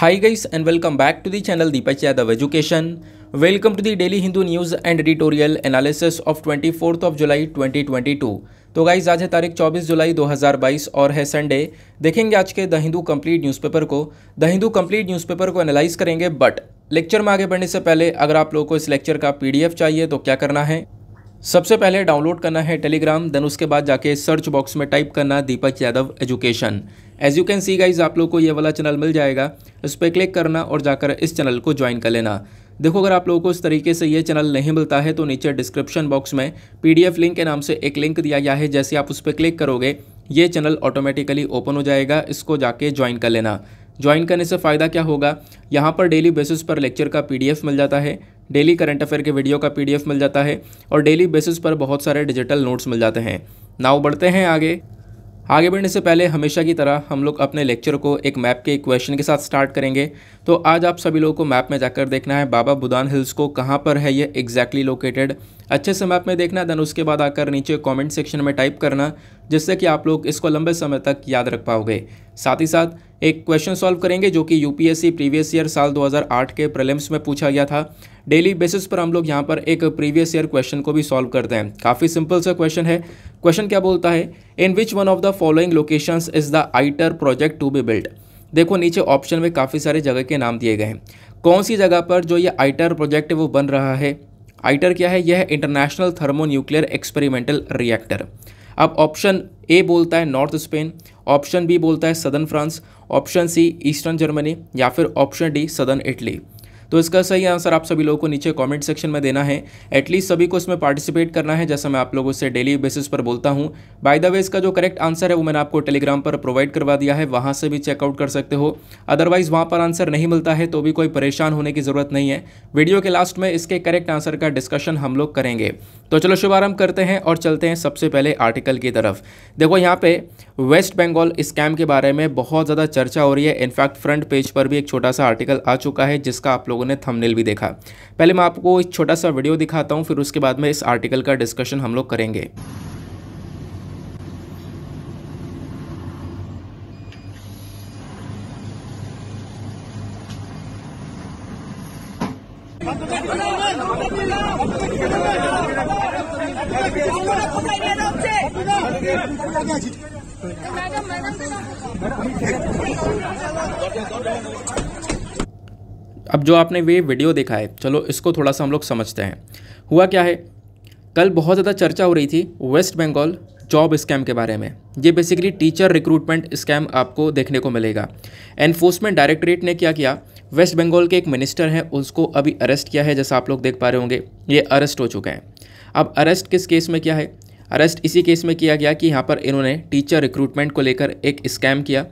Hi guys and welcome back to the channel Deepak Yadav Education. Welcome to the Daily Hindu News and Editorial Analysis of 24th of July 2022. तो guys आज है तारीख 24 जुलाई 2022 और है Sunday. देखेंगे आज के द हिंदू कंप्लीट न्यूज़पेपर को। द हिंदू कंप्लीट न्यूज़पेपर को एनालाइज करेंगे, बट लेक्चर में आगे बढ़ने से पहले अगर आप लोगों को इस लेक्चर का पीडीएफ चाहिए तो क्या करना है, सबसे पहले डाउनलोड करना है टेलीग्राम, देन उसके बाद जाके सर्च बॉक्स में टाइप करना Deepak Yadav education. As you can see guys आप लोग को ये वाला चैनल मिल जाएगा, इस पर क्लिक करना और जाकर इस चैनल को ज्वाइन कर लेना। देखो अगर आप लोगों को इस तरीके से ये चैनल नहीं मिलता है तो नीचे डिस्क्रिप्शन बॉक्स में पीडीएफ लिंक के नाम से एक लिंक दिया गया है, जैसे आप उस पर क्लिक करोगे ये चैनल ऑटोमेटिकली ओपन हो जाएगा, इसको जाके ज्वाइन कर लेना। ज्वाइन करने से फ़ायदा क्या होगा, यहाँ पर डेली बेसिस पर लेक्चर का पीडीएफ मिल जाता है, डेली करंट अफेयर के वीडियो का पीडीएफ मिल जाता है और डेली बेसिस पर बहुत सारे डिजिटल नोट्स मिल जाते हैं। नाउ बढ़ते हैं आगे बढ़ने से पहले हमेशा की तरह हम लोग अपने लेक्चर को एक मैप के क्वेश्चन के साथ स्टार्ट करेंगे। तो आज आप सभी लोगों को मैप में जाकर देखना है बाबा बुदान हिल्स को कहाँ पर है ये एग्जैक्टली लोकेटेड, अच्छे से मैप में देखना। देन उसके बाद आकर नीचे कमेंट सेक्शन में टाइप करना, जिससे कि आप लोग इसको लंबे समय तक याद रख पाओगे। साथ ही साथ एक क्वेश्चन सॉल्व करेंगे जो कि यूपीएससी प्रीवियस ईयर साल 2008 के प्रीलिम्स में पूछा गया था। डेली बेसिस पर हम लोग यहाँ पर एक प्रीवियस ईयर क्वेश्चन को भी सॉल्व करते हैं। काफ़ी सिंपल सा क्वेश्चन है। क्वेश्चन क्या बोलता है, in which one of the following locations is the ITER project to be build. देखो नीचे ऑप्शन में काफ़ी सारे जगह के नाम दिए गए हैं, कौन सी जगह पर जो ये आइटर प्रोजेक्ट है वो बन रहा है। आइटर क्या है, यह है इंटरनेशनल थर्मोन्यूक्लियर एक्सपेरिमेंटल रिएक्टर। अब ऑप्शन ए बोलता है नॉर्थ स्पेन, ऑप्शन बी बोलता है southern France, option C eastern Germany या फिर ऑप्शन डी सदर्न इटली। तो इसका सही आंसर आप सभी लोगों को नीचे कमेंट सेक्शन में देना है। एटलीस्ट सभी को इसमें पार्टिसिपेट करना है, जैसा मैं आप लोगों से डेली बेसिस पर बोलता हूं। बाय द वे इसका जो करेक्ट आंसर है वो मैंने आपको टेलीग्राम पर प्रोवाइड करवा दिया है, वहां से भी चेकआउट कर सकते हो। अदरवाइज वहां पर आंसर नहीं मिलता है तो भी कोई परेशान होने की जरूरत नहीं है। वीडियो के लास्ट में इसके करेक्ट आंसर का डिस्कशन हम लोग करेंगे। तो चलो शुभारंभ करते हैं और चलते हैं सबसे पहले आर्टिकल की तरफ। देखो यहाँ पे वेस्ट बंगाल स्कैम के बारे में बहुत ज़्यादा चर्चा हो रही है। इनफैक्ट फ्रंट पेज पर भी एक छोटा सा आर्टिकल आ चुका है जिसका आप लोगों ने थंबनेल भी देखा। पहले मैं आपको एक छोटा सा वीडियो दिखाता हूं, फिर उसके बाद में इस आर्टिकल का डिस्कशन हम लोग करेंगे। अब जो आपने वे वीडियो देखा है, चलो इसको थोड़ा सा हम लोग समझते हैं। हुआ क्या है, कल बहुत ज़्यादा चर्चा हो रही थी वेस्ट बंगाल जॉब स्कैम के बारे में। ये बेसिकली टीचर रिक्रूटमेंट स्कैम आपको देखने को मिलेगा। एनफोर्समेंट डायरेक्टरेट ने क्या किया, वेस्ट बंगाल के एक मिनिस्टर हैं उसको अभी अरेस्ट किया है, जैसा आप लोग देख पा रहे होंगे ये अरेस्ट हो चुके हैं। अब अरेस्ट किस केस में किया है, अरेस्ट इसी केस में किया गया कि यहाँ पर इन्होंने टीचर रिक्रूटमेंट को लेकर एक स्कैम किया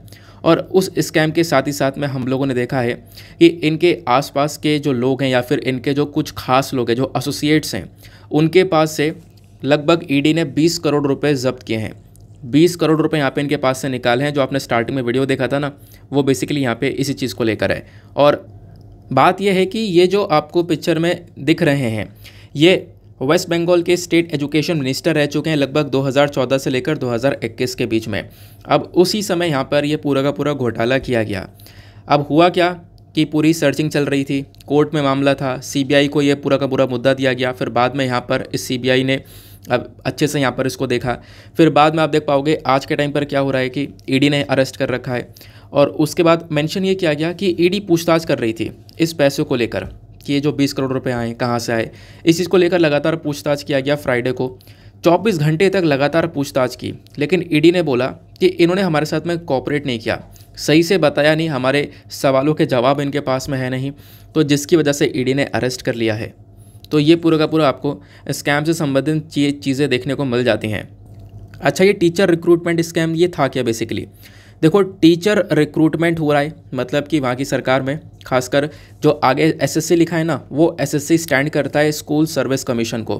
और उस स्कैम के साथ ही साथ में हम लोगों ने देखा है कि इनके आसपास के जो लोग हैं या फिर इनके जो कुछ खास लोग हैं जो एसोसिएट्स हैं, उनके पास से लगभग ईडी ने 20 करोड़ रुपए जब्त किए हैं। 20 करोड़ रुपए यहाँ पे इनके पास से निकाले हैं। जो आपने स्टार्टिंग में वीडियो देखा था ना, वो बेसिकली यहाँ पे इसी चीज़ को लेकर है। और बात यह है कि ये जो आपको पिक्चर में दिख रहे हैं ये वेस्ट बंगाल के स्टेट एजुकेशन मिनिस्टर रह चुके हैं लगभग 2014 से लेकर 2021 के बीच में। अब उसी समय यहाँ पर ये पूरा का पूरा घोटाला किया गया। अब हुआ क्या कि पूरी सर्चिंग चल रही थी, कोर्ट में मामला था, सीबीआई को ये पूरा का पूरा मुद्दा दिया गया। फिर बाद में यहाँ पर इस सीबीआई ने अब अच्छे से यहाँ पर इसको देखा। फिर बाद में आप देख पाओगे आज के टाइम पर क्या हो रहा है कि ईडी ने अरेस्ट कर रखा है और उसके बाद मेंशन ये किया गया कि ईडी पूछताछ कर रही थी इस पैसों को लेकर कि ये जो 20 करोड़ रुपए आए कहाँ से आए। इस चीज़ को लेकर लगातार पूछताछ किया गया। फ्राइडे को 24 घंटे तक लगातार पूछताछ की, लेकिन ईडी ने बोला कि इन्होंने हमारे साथ में कोऑपरेट नहीं किया, सही से बताया नहीं, हमारे सवालों के जवाब इनके पास में है नहीं, तो जिसकी वजह से ईडी ने अरेस्ट कर लिया है। तो ये पूरा का पूरा आपको स्कैम से संबंधित चीज़ें देखने को मिल जाती हैं। अच्छा, ये टीचर रिक्रूटमेंट स्कैम ये था क्या बेसिकली, देखो टीचर रिक्रूटमेंट हो रहा है मतलब कि वहाँ की सरकार में खासकर जो आगे एसएससी लिखा है ना, वो एसएससी स्टैंड करता है स्कूल सर्विस कमीशन को।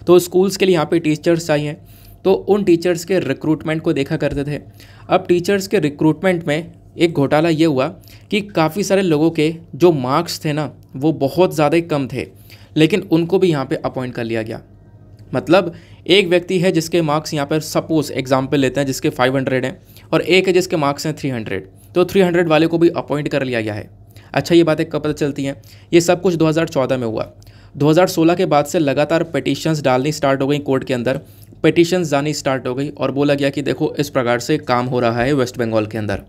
तो स्कूल्स के लिए यहाँ पे टीचर्स चाहिए, तो उन टीचर्स के रिक्रूटमेंट को देखा करते थे। अब टीचर्स के रिक्रूटमेंट में एक घोटाला ये हुआ कि काफ़ी सारे लोगों के जो मार्क्स थे ना वो बहुत ज़्यादा कम थे, लेकिन उनको भी यहाँ पे अपॉइंट कर लिया गया। मतलब एक व्यक्ति है जिसके मार्क्स यहाँ पर सपोज एग्जाम्पल लेते हैं जिसके 500 हैं और एक है जिसके मार्क्स हैं 300, तो 300 वाले को भी अपॉइंट कर लिया गया है। अच्छा, ये बातें कब पता चलती हैं? ये सब कुछ 2014 में हुआ। 2016 के बाद से लगातार पिटीशंस डालनी स्टार्ट हो गई कोर्ट के अंदर, पिटीशंस जानी स्टार्ट हो गई और बोला गया कि देखो इस प्रकार से काम हो रहा है वेस्ट बंगाल के अंदर।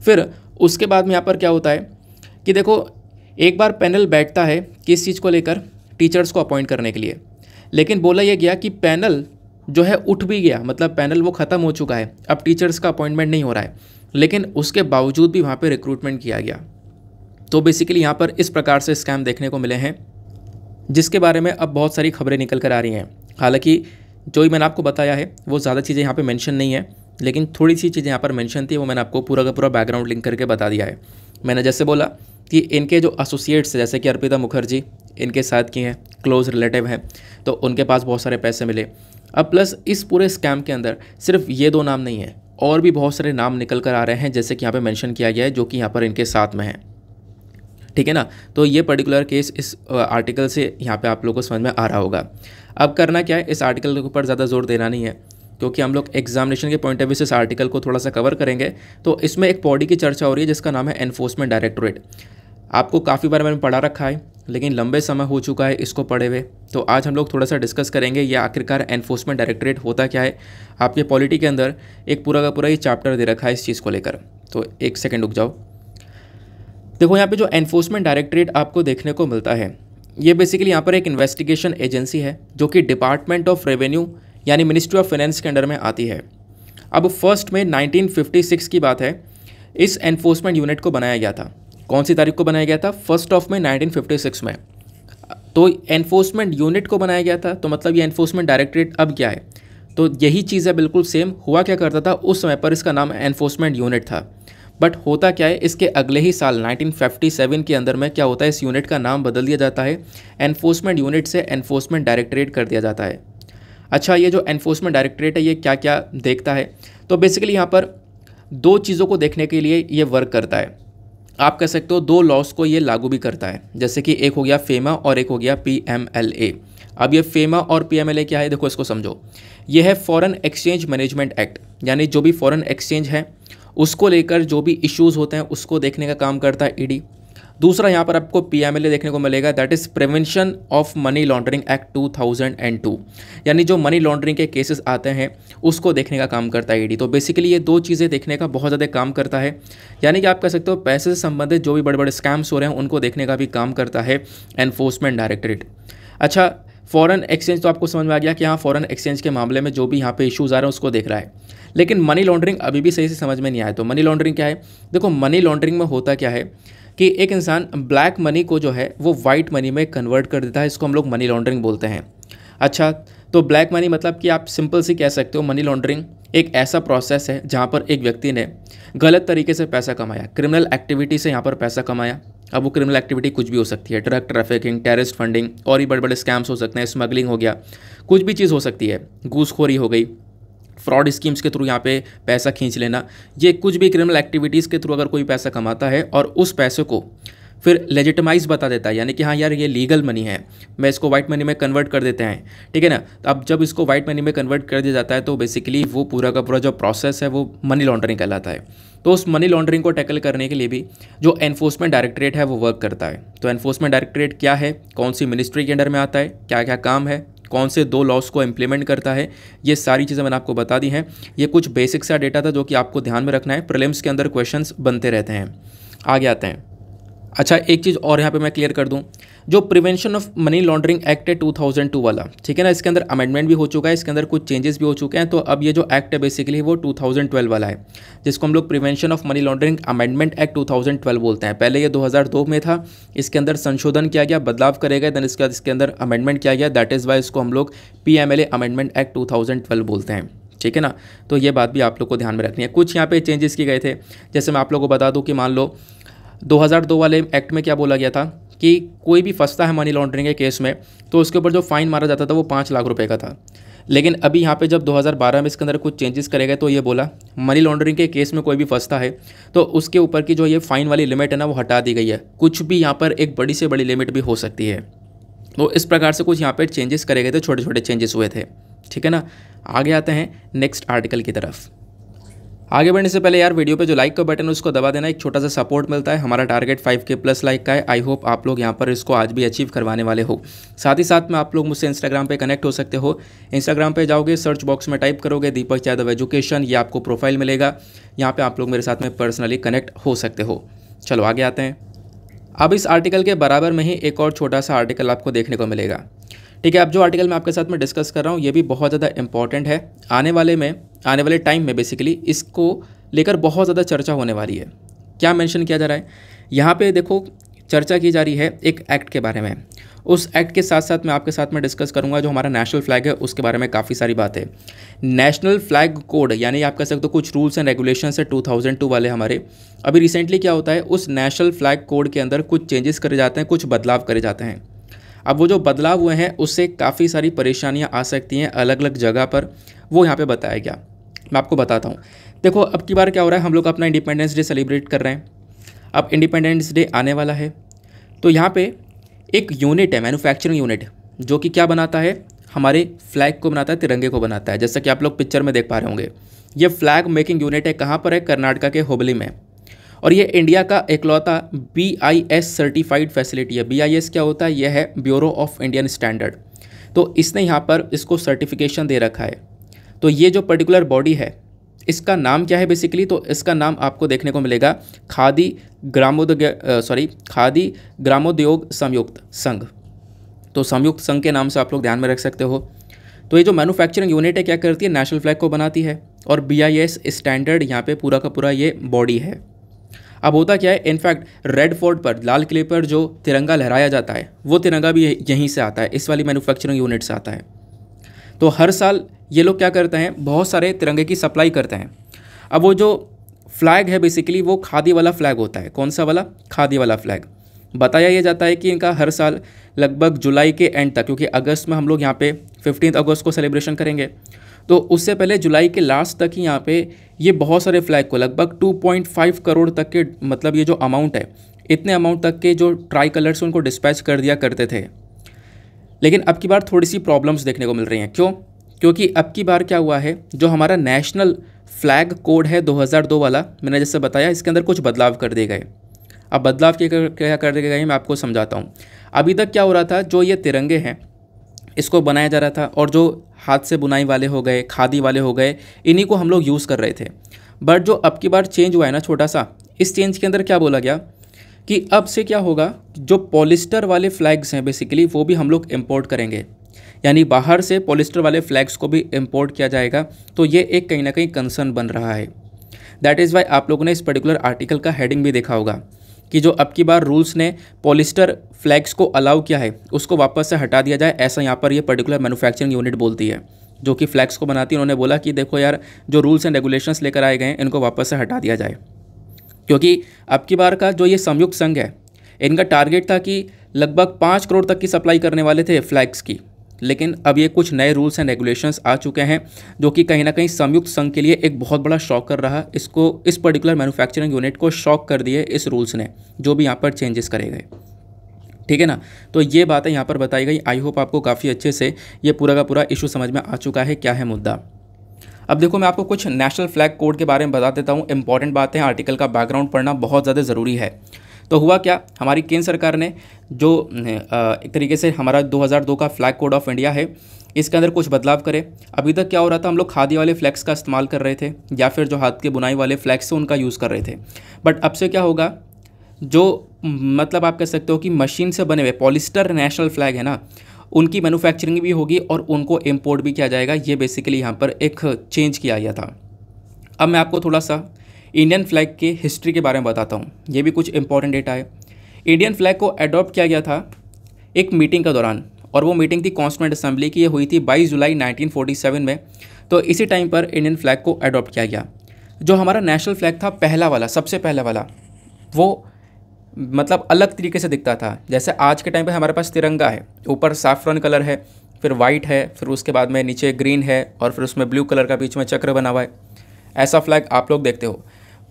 फिर उसके बाद में यहाँ पर क्या होता है कि देखो एक बार पैनल बैठता है किस चीज़ को लेकर, टीचर्स को अपॉइंट करने के लिए, लेकिन बोला यह गया कि पैनल जो है उठ भी गया, मतलब पैनल वो ख़त्म हो चुका है, अब टीचर्स का अपॉइंटमेंट नहीं हो रहा है, लेकिन उसके बावजूद भी वहाँ पे रिक्रूटमेंट किया गया। तो बेसिकली यहाँ पर इस प्रकार से स्कैम देखने को मिले हैं, जिसके बारे में अब बहुत सारी खबरें निकल कर आ रही हैं। हालांकि जो ही मैंने आपको बताया है वो ज़्यादा चीज़ें यहाँ पे मेंशन नहीं है, लेकिन थोड़ी सी चीज़ें यहाँ पर मेंशन थी, वो मैंने आपको पूरा का पूरा बैकग्राउंड लिंक करके बता दिया है। मैंने जैसे बोला कि इनके जो एसोसिएट्स जैसे कि अर्पिता मुखर्जी इनके साथ की हैं, क्लोज रिलेटिव हैं, तो उनके पास बहुत सारे पैसे मिले। अब प्लस इस पूरे स्कैम के अंदर सिर्फ ये 2 नाम नहीं है, और भी बहुत सारे नाम निकल कर आ रहे हैं, जैसे कि यहाँ पे मेंशन किया गया है, जो कि यहाँ पर इनके साथ में है। ठीक है ना। तो ये पर्टिकुलर केस इस आर्टिकल से यहाँ पे आप लोगों को समझ में आ रहा होगा। अब करना क्या है, इस आर्टिकल के ऊपर ज़्यादा जोर देना नहीं है, क्योंकि हम लोग एग्जामिनेशन के पॉइंट ऑफ व्यू से इस आर्टिकल को थोड़ा सा कवर करेंगे। तो इसमें एक बॉडी की चर्चा हो रही है जिसका नाम है एनफोर्समेंट डायरेक्टोरेट। आपको काफ़ी बार मैंने पढ़ा रखा है, लेकिन लंबे समय हो चुका है इसको पढ़े हुए, तो आज हम लोग थोड़ा सा डिस्कस करेंगे ये आखिरकार एनफोर्समेंट डायरेक्टोरेट होता क्या है। आपके पॉलिटी के अंदर एक पूरा का पूरा ये चैप्टर दे रखा है इस चीज़ को लेकर, तो एक सेकेंड रुक जाओ। देखो यहाँ पे जो एनफोर्समेंट डायरेक्टोरेट आपको देखने को मिलता है, ये बेसिकली यहाँ पर एक इन्वेस्टिगेशन एजेंसी है जो कि डिपार्टमेंट ऑफ रेवेन्यू यानी मिनिस्ट्री ऑफ फाइनेंस के अंडर में आती है। अब फर्स्ट में 1956 की बात है, इस एनफोर्समेंट यूनिट को बनाया गया था। कौन सी तारीख को बनाया गया था? 1 में 1956 में। तो एनफोर्समेंट यूनिट को बनाया गया था, तो मतलब ये एनफोर्समेंट डायरेक्टोरेट अब क्या है? तो यही चीज़ है, बिल्कुल सेम। हुआ क्या करता था उस समय पर, इसका नाम एनफोर्समेंट यूनिट था, बट होता क्या है, इसके अगले ही साल 1957 के अंदर में क्या होता है, इस यूनिट का नाम बदल दिया जाता है, एनफोर्समेंट यूनिट से एनफोर्समेंट डायरेक्टोरेट कर दिया जाता है। अच्छा, ये जो एनफोर्समेंट डायरेक्टोरेट है ये क्या क्या देखता है? तो बेसिकली यहाँ पर 2 चीज़ों को देखने के लिए ये वर्क करता है। आप कह सकते हो 2 लॉस को ये लागू भी करता है, जैसे कि एक हो गया फेमा और एक हो गया PMLA। अब ये फेमा और PMLA क्या है, देखो इसको समझो। ये है फॉरेन एक्सचेंज मैनेजमेंट एक्ट, यानी जो भी फॉरेन एक्सचेंज है उसको लेकर जो भी इश्यूज़ होते हैं उसको देखने का काम करता है ईडी। दूसरा यहाँ पर आपको PMLA देखने को मिलेगा, that is prevention of money laundering act 2002, यानी जो मनी लॉन्ड्रिंग के केसेस आते हैं उसको देखने का काम करता है ईडी। तो बेसिकली ये 2 चीज़ें देखने का बहुत ज़्यादा काम करता है, यानी कि आप कह सकते हो पैसे से संबंधित जो भी बड़े बड़े स्कैम्स हो रहे हैं उनको देखने का भी काम करता है एनफोर्समेंट डायरेक्टोरेट। अच्छा, फॉरेन एक्सचेंज तो आपको समझ में आ गया कि हाँ फॉरेन एक्सचेंज के मामले में जो भी यहाँ पे इश्यूज़ आ रहे हैं उसको देख रहा है, लेकिन मनी लॉन्ड्रिंग अभी भी सही से समझ में नहीं आया। तो मनी लॉन्ड्रिंग क्या है? देखो मनी लॉन्ड्रिंग में होता क्या है कि एक इंसान ब्लैक मनी को जो है वो वाइट मनी में कन्वर्ट कर देता है, इसको हम लोग मनी लॉन्ड्रिंग बोलते हैं। अच्छा, तो ब्लैक मनी मतलब कि आप सिंपल सी कह सकते हो मनी लॉन्ड्रिंग एक ऐसा प्रोसेस है जहाँ पर एक व्यक्ति ने गलत तरीके से पैसा कमाया, क्रिमिनल एक्टिविटी से यहाँ पर पैसा कमाया। अब वो क्रिमिनल एक्टिविटी कुछ भी हो सकती है, ड्रग ट्रैफिकिंग, टेररिस्ट फंडिंग, और भी बड़े बड़े स्कैम्स हो सकते हैं, स्मगलिंग हो गया, कुछ भी चीज़ हो सकती है, घूसखोरी हो गई, फ्रॉड स्कीम्स के थ्रू यहाँ पे पैसा खींच लेना, ये कुछ भी क्रिमिनल एक्टिविटीज़ के थ्रू अगर कोई पैसा कमाता है और उस पैसे को फिर लेजिटिमाइज बता देता है, यानी कि हाँ यार ये लीगल मनी है, मैं इसको वाइट मनी में कन्वर्ट कर देते हैं, ठीक है ना। तो अब जब इसको वाइट मनी में कन्वर्ट कर दिया जाता है तो बेसिकली वो पूरा का पूरा जो प्रोसेस है वो मनी लॉन्ड्रिंग कहलाता है। तो उस मनी लॉन्ड्रिंग को टैकल करने के लिए भी जो एनफोर्समेंट डायरेक्टोरेट है वो वर्क करता है। तो एनफोर्समेंट डायरेक्टोरेट क्या है, कौन सी मिनिस्ट्री के अंडर में आता है, क्या क्या काम है, कौन से 2 लॉस को इम्प्लीमेंट करता है, ये सारी चीज़ें मैंने आपको बता दी हैं। ये कुछ बेसिक सा डेटा था जो कि आपको ध्यान में रखना है, प्रीलिम्स के अंदर क्वेश्चंस बनते रहते हैं। आगे आते हैं। अच्छा, एक चीज़ और यहाँ पे मैं क्लियर कर दूँ, जो prevention of money laundering act है 2002 वाला, ठीक है ना, इसके अंदर अमेंडमेंट भी हो चुका है, इसके अंदर कुछ चेंजेस भी हो चुके हैं। तो अब ये जो एक्ट है बेसिकली वो 2012 वाला है, जिसको हम लोग prevention of money laundering amendment act 2012 बोलते हैं। पहले ये 2002 में था, इसके अंदर संशोधन किया गया, बदलाव करे गए, देन इसके बाद इसके अंदर अमेंडमेंट किया गया, दैट इज़ वाई इसको हम लोग PMLA अमेंडमेंट एक्ट 2012 बोलते हैं, ठीक है ना। तो ये बात भी आप लोग को ध्यान में रखनी है। कुछ यहाँ पे चेंजेस किए गए थे, जैसे मैं आप लोगों को बता दूँ कि मान लो 2002 वाले एक्ट में क्या बोला गया था कि कोई भी फंसता है मनी लॉन्ड्रिंग के केस में तो उसके ऊपर जो फाइन मारा जाता था वो 5 लाख रुपए का था। लेकिन अभी यहाँ पे जब 2012 में इसके अंदर कुछ चेंजेस करे गए तो ये बोला मनी लॉन्ड्रिंग के केस में कोई भी फंसता है तो उसके ऊपर की जो ये फाइन वाली लिमिट है ना वो हटा दी गई है, कुछ भी यहाँ पर एक बड़ी से बड़ी लिमिट भी हो सकती है। तो इस प्रकार से कुछ यहाँ पर चेंजेस करे गए थे, छोटे छोटे चेंजेस हुए थे, ठीक है ना। आगे आते हैं नेक्स्ट आर्टिकल की तरफ। आगे बढ़ने से पहले यार वीडियो पे जो लाइक का बटन है उसको दबा देना, एक छोटा सा सपोर्ट मिलता है। हमारा टारगेट 5K प्लस लाइक का है। आई होप आप लोग यहाँ पर इसको आज भी अचीव करवाने वाले हो। साथ ही साथ में आप लोग मुझसे इंस्टाग्राम पे कनेक्ट हो सकते हो। इंस्टाग्राम पे जाओगे, सर्च बॉक्स में टाइप करोगे दीपक यादव एजुकेशन, ये आपको प्रोफाइल मिलेगा। यहाँ पर आप लोग मेरे साथ में पर्सनली कनेक्ट हो सकते हो। चलो आगे आते हैं। अब इस आर्टिकल के बराबर में ही एक और छोटा सा आर्टिकल आपको देखने को मिलेगा। ठीक है, अब जो आर्टिकल मैं आपके साथ में डिस्कस कर रहा हूँ ये भी बहुत ज़्यादा इंपॉर्टेंट है। आने वाले टाइम में बेसिकली इसको लेकर बहुत ज़्यादा चर्चा होने वाली है। क्या मेंशन किया जा रहा है यहाँ पे, देखो चर्चा की जा रही है एक एक्ट के बारे में। उस एक्ट के साथ साथ मैं आपके साथ में डिस्कस करूंगा जो हमारा नेशनल फ्लैग है उसके बारे में काफ़ी सारी बातें। नेशनल फ्लैग कोड यानी आप कह सकते हो कुछ रूल्स एंड रेगुलेशंस है 2002 वाले हमारे। अभी रिसेंटली क्या होता है, उस नेशनल फ्लैग कोड के अंदर कुछ चेंजेस करे जाते हैं, कुछ बदलाव करे जाते हैं। अब वो जो बदलाव हुए हैं उससे काफ़ी सारी परेशानियाँ आ सकती हैं अलग अलग जगह पर, वो यहाँ पर बताया गया। मैं आपको बताता हूँ। देखो अब की बार क्या हो रहा है, हम लोग अपना इंडिपेंडेंस डे सेलिब्रेट कर रहे हैं। अब इंडिपेंडेंस डे आने वाला है तो यहाँ पे एक यूनिट है, मैन्युफैक्चरिंग यूनिट, जो कि क्या बनाता है, हमारे फ्लैग को बनाता है, तिरंगे को बनाता है। जैसा कि आप लोग पिक्चर में देख पा रहे होंगे, ये फ्लैग मेकिंग यूनिट है। कहाँ पर है, कर्नाटका के हुबली में। और ये इंडिया का एकलौता BIS सर्टिफाइड फैसिलिटी है। BIS क्या होता है, यह है ब्यूरो ऑफ इंडियन स्टैंडर्ड। तो इसने यहाँ पर इसको सर्टिफिकेशन दे रखा है। तो ये जो पर्टिकुलर बॉडी है इसका नाम क्या है बेसिकली, तो इसका नाम आपको देखने को मिलेगा खादी ग्रामोद्योग संयुक्त संघ। तो संयुक्त संघ के नाम से आप लोग ध्यान में रख सकते हो। तो ये जो मैन्युफैक्चरिंग यूनिट है क्या करती है, नेशनल फ्लैग को बनाती है। और BIS स्टैंडर्ड यहाँ पे पूरा का पूरा ये बॉडी है। अब होता क्या है, इनफैक्ट रेड फोर्ट पर, लाल किले पर जो तिरंगा लहराया जाता है वो तिरंगा भी यहीं से आता है, इस वाली मैन्युफैक्चरिंग यूनिट से आता है। तो हर साल ये लोग क्या करते हैं, बहुत सारे तिरंगे की सप्लाई करते हैं। अब वो जो फ्लैग है बेसिकली वो खादी वाला फ्लैग होता है। कौन सा वाला, खादी वाला फ्लैग। बताया ये जाता है कि इनका हर साल लगभग जुलाई के एंड तक, क्योंकि अगस्त में हम लोग यहाँ पे 15 अगस्त को सेलिब्रेशन करेंगे, तो उससे पहले जुलाई के लास्ट तक ही यहाँ पे ये बहुत सारे फ्लैग को लगभग 2.5 करोड़ तक के, मतलब ये जो अमाउंट है, इतने अमाउंट तक के जो ट्राई कलर्स उनको डिस्पैच कर दिया करते थे। लेकिन अब की बार थोड़ी सी प्रॉब्लम्स देखने को मिल रही हैं। क्यों? क्योंकि अब की बार क्या हुआ है, जो हमारा नेशनल फ्लैग कोड है 2002 वाला, मैंने जैसे बताया इसके अंदर कुछ बदलाव कर दिए गए। अब बदलाव क्या कर दिए गए मैं आपको समझाता हूँ। अभी तक क्या हो रहा था, जो ये तिरंगे हैं इसको बनाया जा रहा था और जो हाथ से बुनाई वाले हो गए, खादी वाले हो गए, इन्हीं को हम लोग यूज़ कर रहे थे। बट जो अब की बार चेंज हुआ है ना छोटा सा, इस चेंज के अंदर क्या बोला गया कि अब से क्या होगा, जो पॉलिस्टर वाले फ्लैग्स हैं बेसिकली वो भी हम लोग इंपोर्ट करेंगे। यानी बाहर से पॉलिस्टर वाले फ्लैग्स को भी इंपोर्ट किया जाएगा। तो ये एक कहीं ना कहीं कंसर्न बन रहा है। दैट इज़ वाई आप लोगों ने इस पर्टिकुलर आर्टिकल का हेडिंग भी देखा होगा कि जो अब की बार रूल्स ने पॉलिस्टर फ्लैग्स को अलाउ किया है उसको वापस से हटा दिया जाए, ऐसा यहाँ पर ये पर्टिकुलर मैन्युफैक्चरिंग यूनिट बोलती है, जो कि फ्लैग्स को बनाती है। उन्होंने बोला कि देखो यार, जो रूल्स एंड रेगुलेशंस लेकर आए गए हैं इनको वापस से हटा दिया जाए। क्योंकि अब की बार का जो ये संयुक्त संघ है, इनका टारगेट था कि लगभग 5 करोड़ तक की सप्लाई करने वाले थे फ्लैग्स की। लेकिन अब ये कुछ नए रूल्स एंड रेगुलेशंस आ चुके हैं जो कि कहीं ना कहीं संयुक्त संघ के लिए एक बहुत बड़ा शॉक कर रहा। इसको, इस पर्टिकुलर मैन्युफैक्चरिंग यूनिट को शॉक कर दिए इस रूल्स ने, जो भी यहाँ पर चेंजेस करे गए। ठीक है ना, तो ये बातें यहाँ पर बताई गई। आई होप आपको काफ़ी अच्छे से ये पूरा का पूरा इशू समझ में आ चुका है, क्या है मुद्दा। अब देखो मैं आपको कुछ नेशनल फ्लैग कोड के बारे में बता देता हूँ। इंपॉर्टेंट बातें, आर्टिकल का बैकग्राउंड पढ़ना बहुत ज़्यादा ज़रूरी है। तो हुआ क्या, हमारी केंद्र सरकार ने जो एक तरीके से हमारा 2002 का फ्लैग कोड ऑफ इंडिया है इसके अंदर कुछ बदलाव करे। अभी तक क्या हो रहा था, हम लोग खादी वाले फ्लैग्स का इस्तेमाल कर रहे थे या फिर जो हाथ के बुनाई वाले फ्लैग्स हैं उनका यूज़ कर रहे थे। बट अब से क्या होगा, जो मतलब आप कह सकते हो कि मशीन से बने हुए पॉलिस्टर नेशनल फ्लैग है ना, उनकी मैन्युफैक्चरिंग भी होगी और उनको इम्पोर्ट भी किया जाएगा। ये बेसिकली यहाँ पर एक चेंज किया गया था। अब मैं आपको थोड़ा सा इंडियन फ्लैग के हिस्ट्री के बारे में बताता हूँ, ये भी कुछ इंपॉर्टेंट डेटा है। इंडियन फ्लैग को अडॉप्ट किया गया था एक मीटिंग के दौरान, और वो मीटिंग थी कॉन्स्टिट्यूएंट असेंबली की। ये हुई थी 22 जुलाई 1947 में। तो इसी टाइम पर इंडियन फ्लैग को अडॉप्ट किया गया। जो हमारा नेशनल फ्लैग था पहला वाला, सबसे पहला वाला, वो मतलब अलग तरीके से दिखता था। जैसे आज के टाइम पे हमारे पास तिरंगा है, ऊपर सैफ्रॉन कलर है, फिर वाइट है, फिर उसके बाद में नीचे ग्रीन है और फिर उसमें ब्लू कलर का बीच में चक्र बना हुआ है। ऐसा फ्लैग आप लोग देखते हो।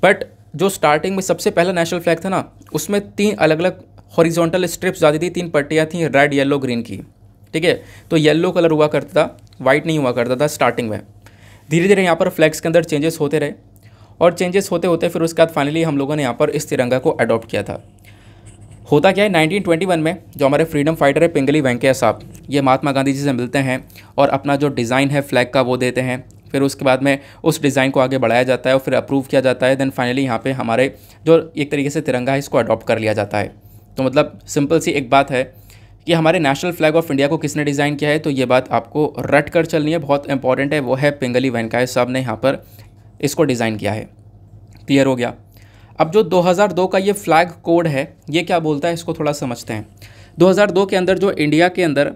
बट जो स्टार्टिंग में सबसे पहला नेशनल फ्लैग था ना, उसमें 3 अलग अलग हॉरिजॉन्टल स्ट्रिप्स जाती थी, 3 पट्टियाँ थी रेड येलो ग्रीन की। ठीक है, तो येलो कलर हुआ करता था, वाइट नहीं हुआ करता था स्टार्टिंग में। धीरे धीरे यहाँ पर फ्लैग्स के अंदर चेंजेस होते रहे और चेंजेस होते होते फिर उसके बाद फाइनली हम लोगों ने यहाँ पर इस तिरंगा को अडॉप्ट किया था। होता क्या है, 1921 में जो हमारे फ्रीडम फाइटर है पिंगली वेंकैया साहब, ये महात्मा गांधी जी से मिलते हैं और अपना जो डिज़ाइन है फ्लैग का वो देते हैं। फिर उसके बाद में उस डिज़ाइन को आगे बढ़ाया जाता है और फिर अप्रूव किया जाता है। देन फाइनली यहाँ पे हमारे जो एक तरीके से तिरंगा है इसको अडॉप्ट कर लिया जाता है। तो मतलब सिंपल सी एक बात है कि हमारे नेशनल फ्लैग ऑफ इंडिया को किसने डिज़ाइन किया है, तो ये बात आपको रट कर चलनी है, बहुत इंपॉर्टेंट है। वो है पिंगली वेंकैया साहब ने यहाँ पर इसको डिज़ाइन किया है। क्लियर हो गया। अब जो 2002 का ये फ्लैग कोड है ये क्या बोलता है इसको थोड़ा समझते हैं। 2002 के अंदर जो इंडिया के अंदर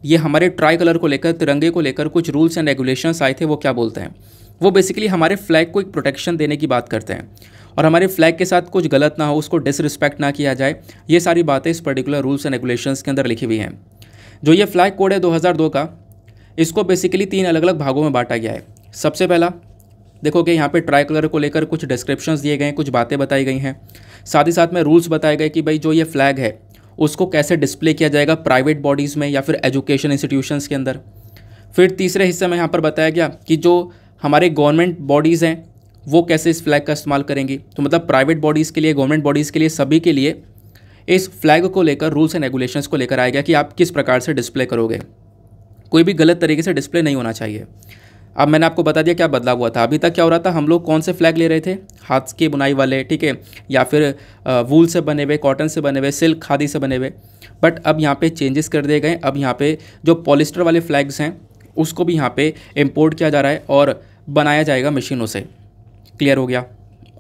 ये हमारे ट्राई कलर को लेकर, तिरंगे को लेकर कुछ रूल्स एंड रेगुलेशंस आए थे, वो क्या बोलते हैं, वो बेसिकली हमारे फ्लैग को एक प्रोटेक्शन देने की बात करते हैं और हमारे फ्लैग के साथ कुछ गलत ना हो, उसको डिसरिस्पेक्ट ना किया जाए, ये सारी बातें इस पर्टिकुलर रूल्स एंड रेगुलेशंस के अंदर लिखी हुई हैं। जो ये फ्लैग कोड है 2002 का, इसको बेसिकली 3 अलग अलग भागों में बांटा गया है। सबसे पहला देखोगे यहाँ पे ट्राई कलर को लेकर कुछ डिस्क्रिप्शंस दिए गए हैं, कुछ बातें बताई गई हैं, साथ ही साथ में रूल्स बताए गए कि भाई जो ये फ्लैग है उसको कैसे डिस्प्ले किया जाएगा प्राइवेट बॉडीज़ में या फिर एजुकेशन इंस्टीट्यूशंस के अंदर। फिर तीसरे हिस्से में यहाँ पर बताया गया कि जो हमारे गवर्नमेंट बॉडीज़ हैं वो कैसे इस फ्लैग का इस्तेमाल करेंगी। तो मतलब प्राइवेट बॉडीज़ के लिए, गवर्नमेंट बॉडीज़ के लिए, सभी के लिए इस फ्लैग को लेकर रूल्स एंड रेगुलेशंस को लेकर आया गया कि आप किस प्रकार से डिस्प्ले करोगे। कोई भी गलत तरीके से डिस्प्ले नहीं होना चाहिए। अब मैंने आपको बता दिया क्या बदलाव हुआ था। अभी तक क्या हो रहा था, हम लोग कौन से फ्लैग ले रहे थे, हाथ की बुनाई वाले, ठीक है, या फिर वूल से बने हुए, कॉटन से बने हुए, सिल्क, खादी से बने हुए। बट अब यहाँ पे चेंजेस कर दिए गए। अब यहाँ पे जो पॉलिस्टर वाले फ्लैग्स हैं उसको भी यहाँ पे इम्पोर्ट किया जा रहा है और बनाया जाएगा मशीनों से। क्लियर हो गया।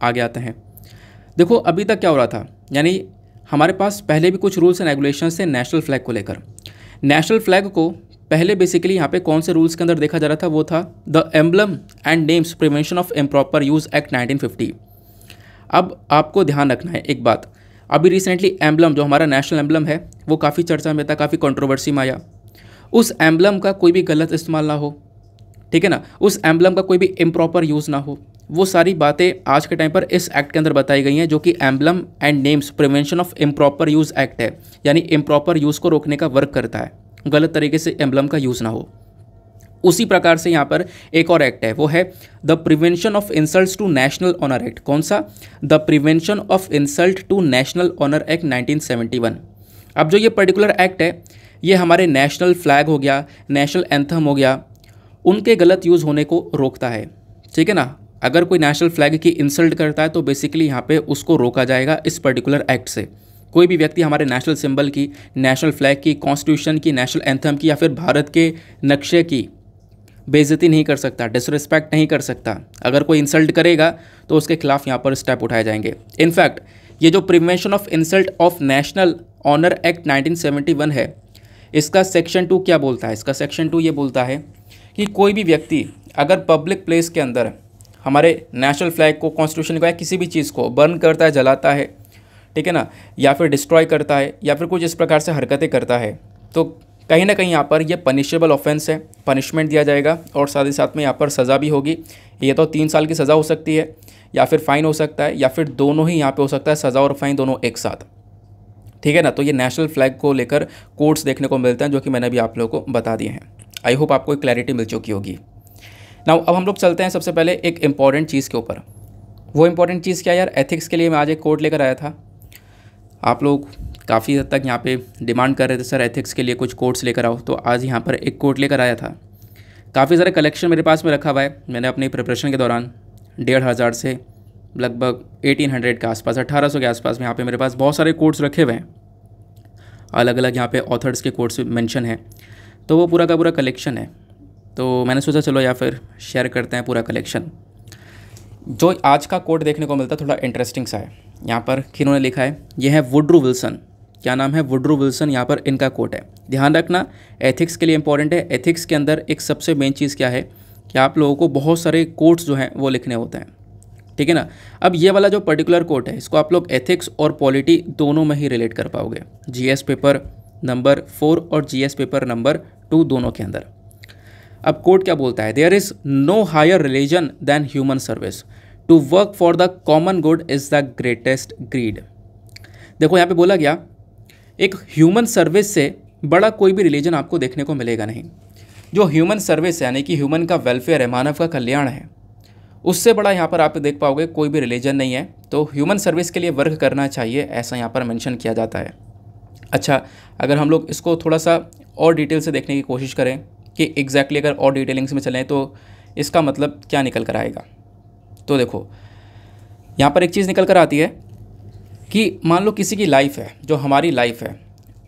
आगे आते हैं। देखो अभी तक क्या हो रहा था, यानी हमारे पास पहले भी कुछ रूल्स एंड रेगुलेशंस थे नेशनल फ्लैग को लेकर। नेशनल फ्लैग को पहले बेसिकली यहाँ पे कौन से रूल्स के अंदर देखा जा रहा था, वो था the emblem and names prevention of improper use act 1950। अब आपको ध्यान रखना है एक बात, अभी रिसेंटली एम्बलम जो हमारा नेशनल एम्बलम है वो काफ़ी चर्चा में था, काफ़ी कंट्रोवर्सी में आया। उस एम्बलम का कोई भी गलत इस्तेमाल ना हो, ठीक है ना, उस एम्बलम का कोई भी इम्प्रॉपर यूज़ ना हो, वो सारी बातें आज के टाइम पर इस एक्ट के अंदर बताई गई हैं, जो कि emblem and names prevention of improper use act है। यानी इम्प्रॉपर यूज़ को रोकने का वर्क करता है, गलत तरीके से एम्बलम का यूज़ ना हो। उसी प्रकार से यहाँ पर एक और एक्ट है, वो है the prevention of insults to national honour act. कौन सा? The prevention of insult to national honour act 1971। अब जो ये पर्टिकुलर एक्ट है ये हमारे नेशनल फ्लैग हो गया, नेशनल एंथम हो गया, उनके गलत यूज़ होने को रोकता है। ठीक है ना, अगर कोई नेशनल फ्लैग की इंसल्ट करता है तो बेसिकली यहाँ पे उसको रोका जाएगा इस पर्टिकुलर एक्ट से। कोई भी व्यक्ति हमारे नेशनल सिंबल की, नेशनल फ्लैग की, कॉन्स्टिट्यूशन की, नेशनल एंथम की या फिर भारत के नक्शे की बेइज्जती नहीं कर सकता, डिसरिस्पेक्ट नहीं कर सकता। अगर कोई इंसल्ट करेगा तो उसके खिलाफ यहाँ पर स्टेप उठाए जाएंगे। इनफैक्ट ये जो prevention of insult of national honour act 1971 है, इसका सेक्शन 2 क्या बोलता है? इसका सेक्शन 2 ये बोलता है कि कोई भी व्यक्ति अगर पब्लिक प्लेस के अंदर हमारे नेशनल फ्लैग को, कॉन्स्टिट्यूशन को या किसी भी चीज़ को बर्न करता है, जलाता है, ठीक है ना, या फिर डिस्ट्रॉय करता है या फिर कुछ इस प्रकार से हरकतें करता है, तो कहीं ना कहीं यहाँ पर यह पनिशेबल ऑफेंस है, पनिशमेंट दिया जाएगा और साथ ही साथ में यहाँ पर सज़ा भी होगी। ये तो 3 साल की सज़ा हो सकती है या फिर फ़ाइन हो सकता है या फिर दोनों ही यहाँ पे हो सकता है, सज़ा और फाइन दोनों एक साथ। ठीक है ना, तो ये नेशनल फ्लैग को लेकर कोड्स देखने को मिलते हैं जो कि मैंने भी आप लोगों को बता दिए हैं। आई होप आपको एक क्लैरिटी मिल चुकी होगी। नाउ अब हम लोग चलते हैं सबसे पहले एक इम्पॉर्टेंट चीज़ के ऊपर। वो इम्पॉर्टेंट चीज़ क्या यार? एथिक्स के लिए मैं आज एक कोड लेकर आया था। आप लोग काफ़ी हद तक यहाँ पे डिमांड कर रहे थे सर एथिक्स के लिए कुछ कोड्स लेकर आओ, तो आज यहाँ पर एक कोड लेकर आया था। काफ़ी सारे कलेक्शन मेरे पास में रखा हुआ है। मैंने अपनी प्रिपरेशन के दौरान 1500 से लगभग 1800 के आसपास, 1800 के आसपास में यहाँ पे मेरे पास बहुत सारे कोड्स रखे हुए हैं। अलग अलग यहाँ पे ऑथर्स के कोड्स मेंशन हैं, तो वो पूरा का पूरा कलेक्शन है। तो मैंने सोचा चलो या फिर शेयर करते हैं पूरा कलेक्शन। जो आज का कोड देखने को मिलता है थोड़ा इंटरेस्टिंग सा है। यहाँ पर किन्होंने लिखा है, ये है वुड्रो विल्सन। क्या नाम है? Woodrow Wilson. यहाँ पर इनका कोट है। ध्यान रखना, एथिक्स के लिए इंपॉर्टेंट है। एथिक्स के अंदर एक सबसे मेन चीज़ क्या है कि आप लोगों को बहुत सारे कोट्स जो हैं वो लिखने होते हैं। ठीक है ना। अब ये वाला जो पर्टिकुलर कोट है इसको आप लोग एथिक्स और पॉलिटी दोनों में ही रिलेट कर पाओगे। जीएस पेपर नंबर 4 और जीएस पेपर नंबर 2 दोनों के अंदर। अब कोट क्या बोलता है? There is no higher religion than human service, to work for the common good is the greatest greed. देखो यहाँ पे बोला गया एक ह्यूमन सर्विस से बड़ा कोई भी रिलीजन आपको देखने को मिलेगा नहीं। जो ह्यूमन सर्विस यानी कि ह्यूमन का वेलफेयर है, मानव का कल्याण है, उससे बड़ा यहाँ पर आप देख पाओगे कोई भी रिलीजन नहीं है। तो ह्यूमन सर्विस के लिए वर्क करना चाहिए, ऐसा यहाँ पर मेंशन किया जाता है। अच्छा, अगर हम लोग इसको थोड़ा सा और डिटेल से देखने की कोशिश करें कि एग्जैक्टली अगर और डिटेलिंग्स में चलें तो इसका मतलब क्या निकल कर आएगा, तो देखो यहाँ पर एक चीज़ निकल कर आती है कि मान लो किसी की लाइफ है, जो हमारी लाइफ है,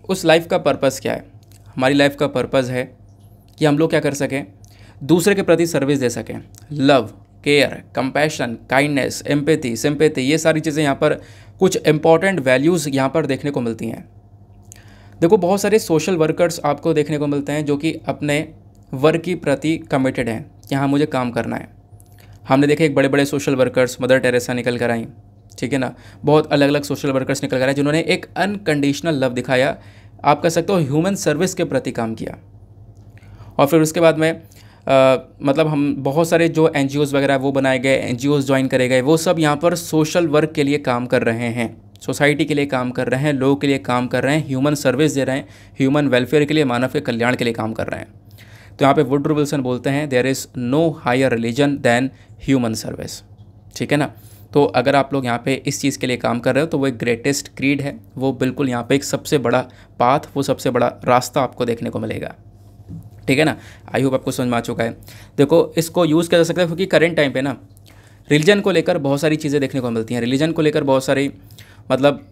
उस लाइफ का पर्पज़ क्या है। हमारी लाइफ का पर्पज़ है कि हम लोग क्या कर सकें, दूसरे के प्रति सर्विस दे सकें। Love, care, compassion, kindness, empathy, sympathy, ये सारी चीज़ें यहाँ पर कुछ इंपॉर्टेंट वैल्यूज़ यहाँ पर देखने को मिलती हैं। देखो बहुत सारे सोशल वर्कर्स आपको देखने को मिलते हैं जो कि अपने वर्क के प्रति कमिटेड हैं कि हाँ मुझे काम करना है। हमने देखे एक बड़े बड़े सोशल वर्कर्स, मदर टेरेसा निकल कर आई, ठीक है ना, बहुत अलग अलग सोशल वर्कर्स निकल कर आए जिन्होंने एक अनकंडीशनल लव दिखाया, आप कह सकते हो ह्यूमन सर्विस के प्रति काम किया। और फिर उसके बाद में मतलब हम बहुत सारे जो NGOs वगैरह वो बनाए गए, NGOs ज्वाइन करे गए, वो सब यहाँ पर सोशल वर्क के लिए काम कर रहे हैं, सोसाइटी के लिए काम कर रहे हैं, लोगों के लिए काम कर रहे हैं, ह्यूमन सर्विस दे रहे हैं, ह्यूमन वेलफेयर के लिए, मानव के कल्याण के लिए काम कर रहे हैं। तो यहाँ पे वुडरो विल्सन बोलते हैं there is no higher religion than human service, ठीक है ना। तो अगर आप लोग यहाँ पे इस चीज़ के लिए काम कर रहे हो तो वो एक ग्रेटेस्ट क्रीड है, वो बिल्कुल यहाँ पे एक सबसे बड़ा पाथ, वो सबसे बड़ा रास्ता आपको देखने को मिलेगा, ठीक है ना। आई होप आपको समझ में आ चुका है। देखो इसको यूज़ किया जा सकता है क्योंकि करेंट टाइम पे ना रिलीजन को लेकर बहुत सारी चीज़ें देखने को मिलती हैं, रिलीजन को लेकर बहुत सारी मतलब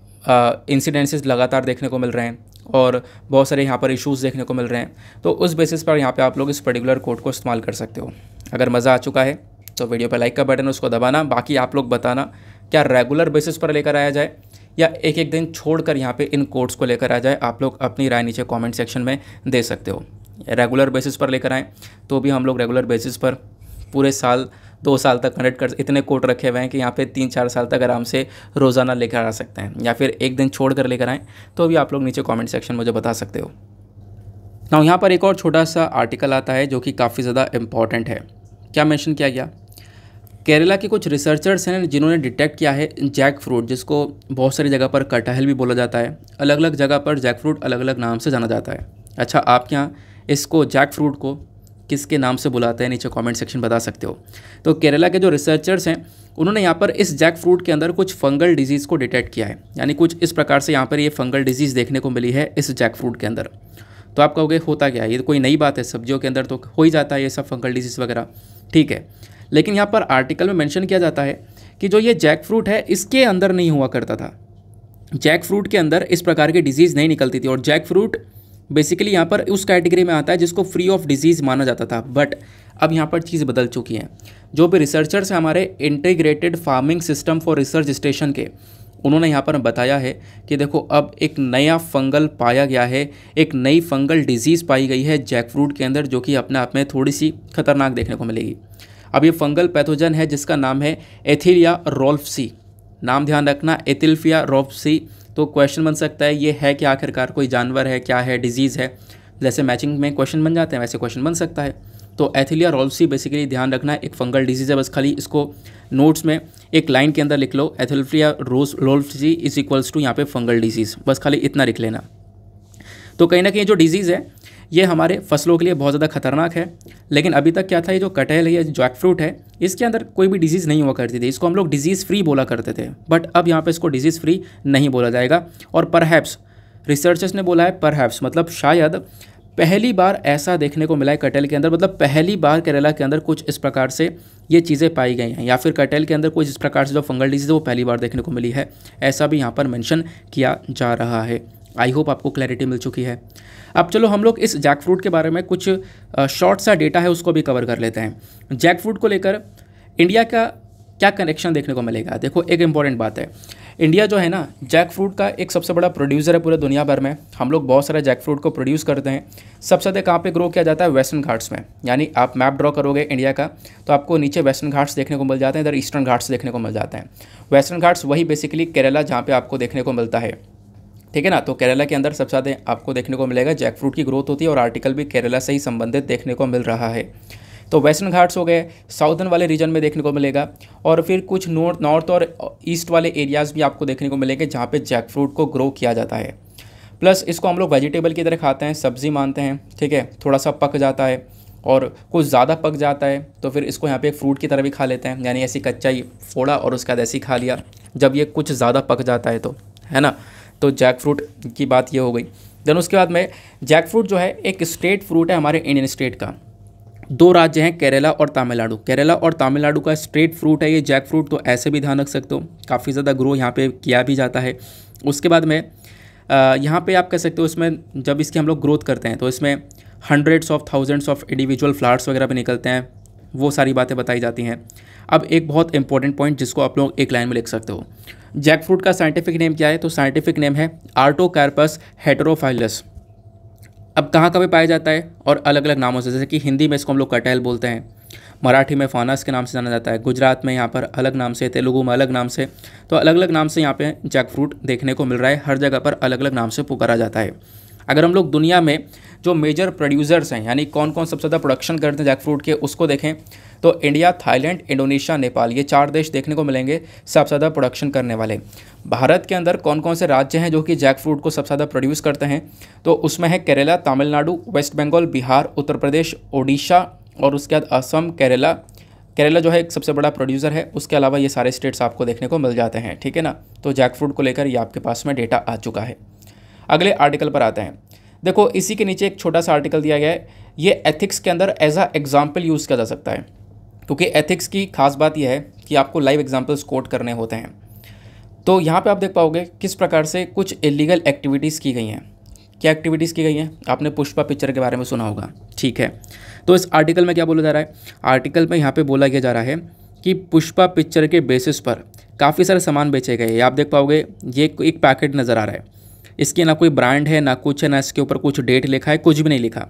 इंसिडेंसेस लगातार देखने को मिल रहे हैं और बहुत सारे यहाँ पर इश्यूज़ देखने को मिल रहे हैं। तो उस बेसिस पर यहाँ पे आप लोग इस पर्टिकुलर कोड को इस्तेमाल कर सकते हो। अगर मज़ा आ चुका है तो वीडियो पर लाइक का बटन उसको दबाना, बाकी आप लोग बताना क्या रेगुलर बेसिस पर लेकर आया जाए या एक एक दिन छोड़कर यहाँ पे इन कोड्स को लेकर आ जाए। आप लोग अपनी राय नीचे कमेंट सेक्शन में दे सकते हो। रेगुलर बेसिस पर लेकर आएँ तो भी हम लोग रेगुलर बेसिस पर पूरे साल 2 साल तक कनेक्ट कर, इतने कोड रखे हुए हैं कि यहाँ पे 3-4 साल तक आराम से रोज़ाना लेकर आ सकते हैं, या फिर एक दिन छोड़ कर लेकर आएँ तो भी आप लोग नीचे कमेंट सेक्शन मुझे बता सकते हो। ना यहाँ पर एक और छोटा सा आर्टिकल आता है जो कि काफ़ी ज़्यादा इम्पॉर्टेंट है। क्या मेंशन किया गया, केरला के कुछ रिसर्चर्स हैं जिन्होंने डिटेक्ट किया है जैक फ्रूट, जिसको बहुत सारी जगह पर कटहल भी बोला जाता है, अलग अलग जगह पर जैक फ्रूट अलग अलग नाम से जाना जाता है। अच्छा, आप यहाँ इसको जैक फ्रूट को किसके नाम से बुलाते हैं नीचे कमेंट सेक्शन बता सकते हो। तो केरला के जो रिसर्चर्स हैं उन्होंने यहाँ पर इस जैक फ्रूट के अंदर कुछ फंगल डिजीज़ को डिटेक्ट किया है, यानी कुछ इस प्रकार से यहाँ पर ये फंगल डिजीज़ देखने को मिली है इस जैक फ्रूट के अंदर। तो आप कहोगे होता क्या है, ये तो कोई नई बात है, सब्जियों के अंदर तो हो ही जाता है ये सब फंगल डिजीज़ वगैरह, ठीक है। लेकिन यहाँ पर आर्टिकल में मेंशन किया जाता है कि जो ये जैक फ्रूट है इसके अंदर नहीं हुआ करता था, जैक फ्रूट के अंदर इस प्रकार की डिजीज़ नहीं निकलती थी। और जैक फ्रूट बेसिकली यहाँ पर उस कैटेगरी में आता है जिसको फ्री ऑफ डिजीज़ माना जाता था। बट अब यहाँ पर चीज़ बदल चुकी है। जो भी रिसर्चर्स हैं हमारे integrated farming system for research station के, उन्होंने यहाँ पर बताया है कि देखो अब एक नया फंगल पाया गया है, एक नई फंगल डिजीज़ पाई गई है जैक फ्रूट के अंदर, जो कि अपने आप में थोड़ी सी खतरनाक देखने को मिलेगी। अब ये फंगल पैथोजन है जिसका नाम है एथिलिया रोल्फसी, नाम ध्यान रखना एथिल्फिया रोल्फसी। तो क्वेश्चन बन सकता है ये है कि आखिरकार कोई जानवर है, क्या है, डिजीज़ है, जैसे मैचिंग में क्वेश्चन बन जाते हैं वैसे क्वेश्चन बन सकता है। तो एथिलिया रोल्फसी बेसिकली ध्यान रखना एक फंगल डिजीज़ है, बस खाली इसको नोट्स में एक लाइन के अंदर लिख लो, एथिल्फिया रोल्फसी इज इक्वल्स टू यहाँ पे फंगल डिजीज़, बस खाली इतना लिख लेना। तो कहीं ना कहीं जो डिजीज़ है ये हमारे फसलों के लिए बहुत ज़्यादा खतरनाक है। लेकिन अभी तक क्या था, ये जो कटहल है, ये जैक फ्रूट है, इसके अंदर कोई भी डिजीज़ नहीं हुआ करती थी, इसको हम लोग डिजीज़ फ्री बोला करते थे। बट अब यहाँ पे इसको डिजीज़ फ्री नहीं बोला जाएगा। और परहैप्स, रिसर्चर्स ने बोला है परहैप्स मतलब शायद पहली बार ऐसा देखने को मिला है कटहल के अंदर, मतलब पहली बार केरला के अंदर कुछ इस प्रकार से ये चीज़ें पाई गई हैं, या फिर कटहल के अंदर कुछ इस प्रकार से जो फंगल डिजीज़ है वो पहली बार देखने को मिली है, ऐसा भी यहाँ पर मेंशन किया जा रहा है। आई होप आपको क्लैरिटी मिल चुकी है। अब चलो हम लोग इस जैक फ्रूट के बारे में कुछ शॉर्ट सा डेटा है उसको भी कवर कर लेते हैं। जैक फ्रूट को लेकर इंडिया का क्या कनेक्शन देखने को मिलेगा। देखो एक इंपॉर्टेंट बात है, इंडिया जो है ना जैक फ्रूट का एक सबसे बड़ा प्रोड्यूसर है पूरे दुनिया भर में। हम लोग बहुत सारे जैक फ्रूट को प्रोड्यूस करते हैं। सबसे ज़्यादा कहाँ पे ग्रो किया जाता है, वेस्टर्न घाट्स में। यानी आप मैप ड्रॉ करोगे इंडिया का तो आपको नीचे वेस्टर्न घाट्स देखने को मिल जाते हैं, इधर ईस्टर्न घाट्स देखने को मिल जाते हैं। वेस्टर्न घाट्स वही बेसिकली केरला जहाँ पे आपको देखने को मिलता है, ठीक है ना। तो केरला के अंदर सबसे ज़्यादा आपको देखने को मिलेगा जैक फ्रूट की ग्रोथ होती है, और आर्टिकल भी केरला से ही संबंधित देखने को मिल रहा है। तो वेस्टर्न घाट्स हो गए, साउदर्न वाले रीजन में देखने को मिलेगा, और फिर कुछ नॉर्थ और ईस्ट वाले एरियाज़ भी आपको देखने को मिलेंगे जहाँ पे जैक फ्रूट को ग्रो किया जाता है। प्लस इसको हम लोग वेजिटेबल की तरह खाते हैं, सब्जी मानते हैं, ठीक है। थोड़ा सा पक जाता है और कुछ ज़्यादा पक जाता है तो फिर इसको यहाँ पे एक फ्रूट की तरह भी खा लेते हैं, यानी ऐसी कच्चा ही फोड़ा और उसके बाद ऐसे ही खा लिया। जब ये कुछ ज़्यादा पक जाता है तो, है ना, तो जैक फ्रूट की बात ये हो गई। देन उसके बाद में जैक फ्रूट जो है एक स्टेट फ्रूट है हमारे इंडियन स्टेट का। दो राज्य हैं, केरला और तमिलनाडु। केरला और तमिलनाडु का स्टेट फ्रूट है ये जैक फ्रूट, तो ऐसे भी ध्यान रख सकते हो, काफ़ी ज़्यादा ग्रो यहाँ पे किया भी जाता है। उसके बाद में यहाँ पे आप कह सकते हो इसमें जब इसकी हम लोग ग्रोथ करते हैं तो इसमें hundreds of thousands of individual flowers वगैरह भी निकलते हैं, वो सारी बातें बताई जाती हैं। अब एक बहुत इंपॉर्टेंट पॉइंट जिसको आप लोग एक लाइन में लिख सकते हो, जैक फ्रूट का साइंटिफिक नेम क्या है? तो साइंटिफिक नेम है आर्टोकार्पस हेटेरोफाइलस। अब कहाँ कहाँ पे पाया जाता है और अलग अलग नामों से, जैसे कि हिंदी में इसको हम लोग कटहल बोलते हैं, मराठी में फानस के नाम से जाना जाता है, गुजरात में यहाँ पर अलग नाम से, तेलुगु में अलग नाम से, तो अलग अलग नाम से यहाँ पे जैक फ्रूट देखने को मिल रहा है। हर जगह पर अलग अलग नाम से पुकारा जाता है। अगर हम लोग दुनिया में जो मेजर प्रोड्यूसर्स हैं, यानी कौन कौन सबसे ज़्यादा प्रोडक्शन करते हैं जैक फ्रूट के, उसको देखें तो इंडिया, थाईलैंड, इंडोनेशिया, नेपाल, ये 4 देश देखने को मिलेंगे सबसे ज़्यादा प्रोडक्शन करने वाले। भारत के अंदर कौन कौन से राज्य हैं जो कि जैक फ्रूट को सबसे ज़्यादा प्रोड्यूस करते हैं? तो उसमें है केरला, तमिलनाडु, वेस्ट बंगाल, बिहार, उत्तर प्रदेश, ओडिशा और उसके बाद असम, केरला। केरला जो है एक सबसे बड़ा प्रोड्यूसर है, उसके अलावा ये सारे स्टेट्स आपको देखने को मिल जाते हैं, ठीक है ना। तो जैक फ्रूट को लेकर ये आपके पास में डेटा आ चुका है। अगले आर्टिकल पर आते हैं। देखो इसी के नीचे एक छोटा सा आर्टिकल दिया गया है, ये एथिक्स के अंदर एज अ एग्जाम्पल यूज़ किया जा सकता है, क्योंकि एथिक्स की खास बात यह है कि आपको लाइव एग्जाम्पल्स कोट करने होते हैं। तो यहाँ पे आप देख पाओगे किस प्रकार से कुछ इलीगल एक्टिविटीज़ की गई हैं। क्या एक्टिविटीज़ की गई हैं? आपने पुष्पा पिक्चर के बारे में सुना होगा, ठीक है। तो इस आर्टिकल में क्या बोला जा रहा है? आर्टिकल में यहाँ पे बोला गया जा रहा है कि पुष्पा पिक्चर के बेसिस पर काफ़ी सारे सामान बेचे गए। आप देख पाओगे ये एक पैकेट नज़र आ रहा है, इसकी ना कोई ब्रांड है ना कुछ है, ना इसके ऊपर कुछ डेट लिखा है, कुछ भी नहीं लिखा,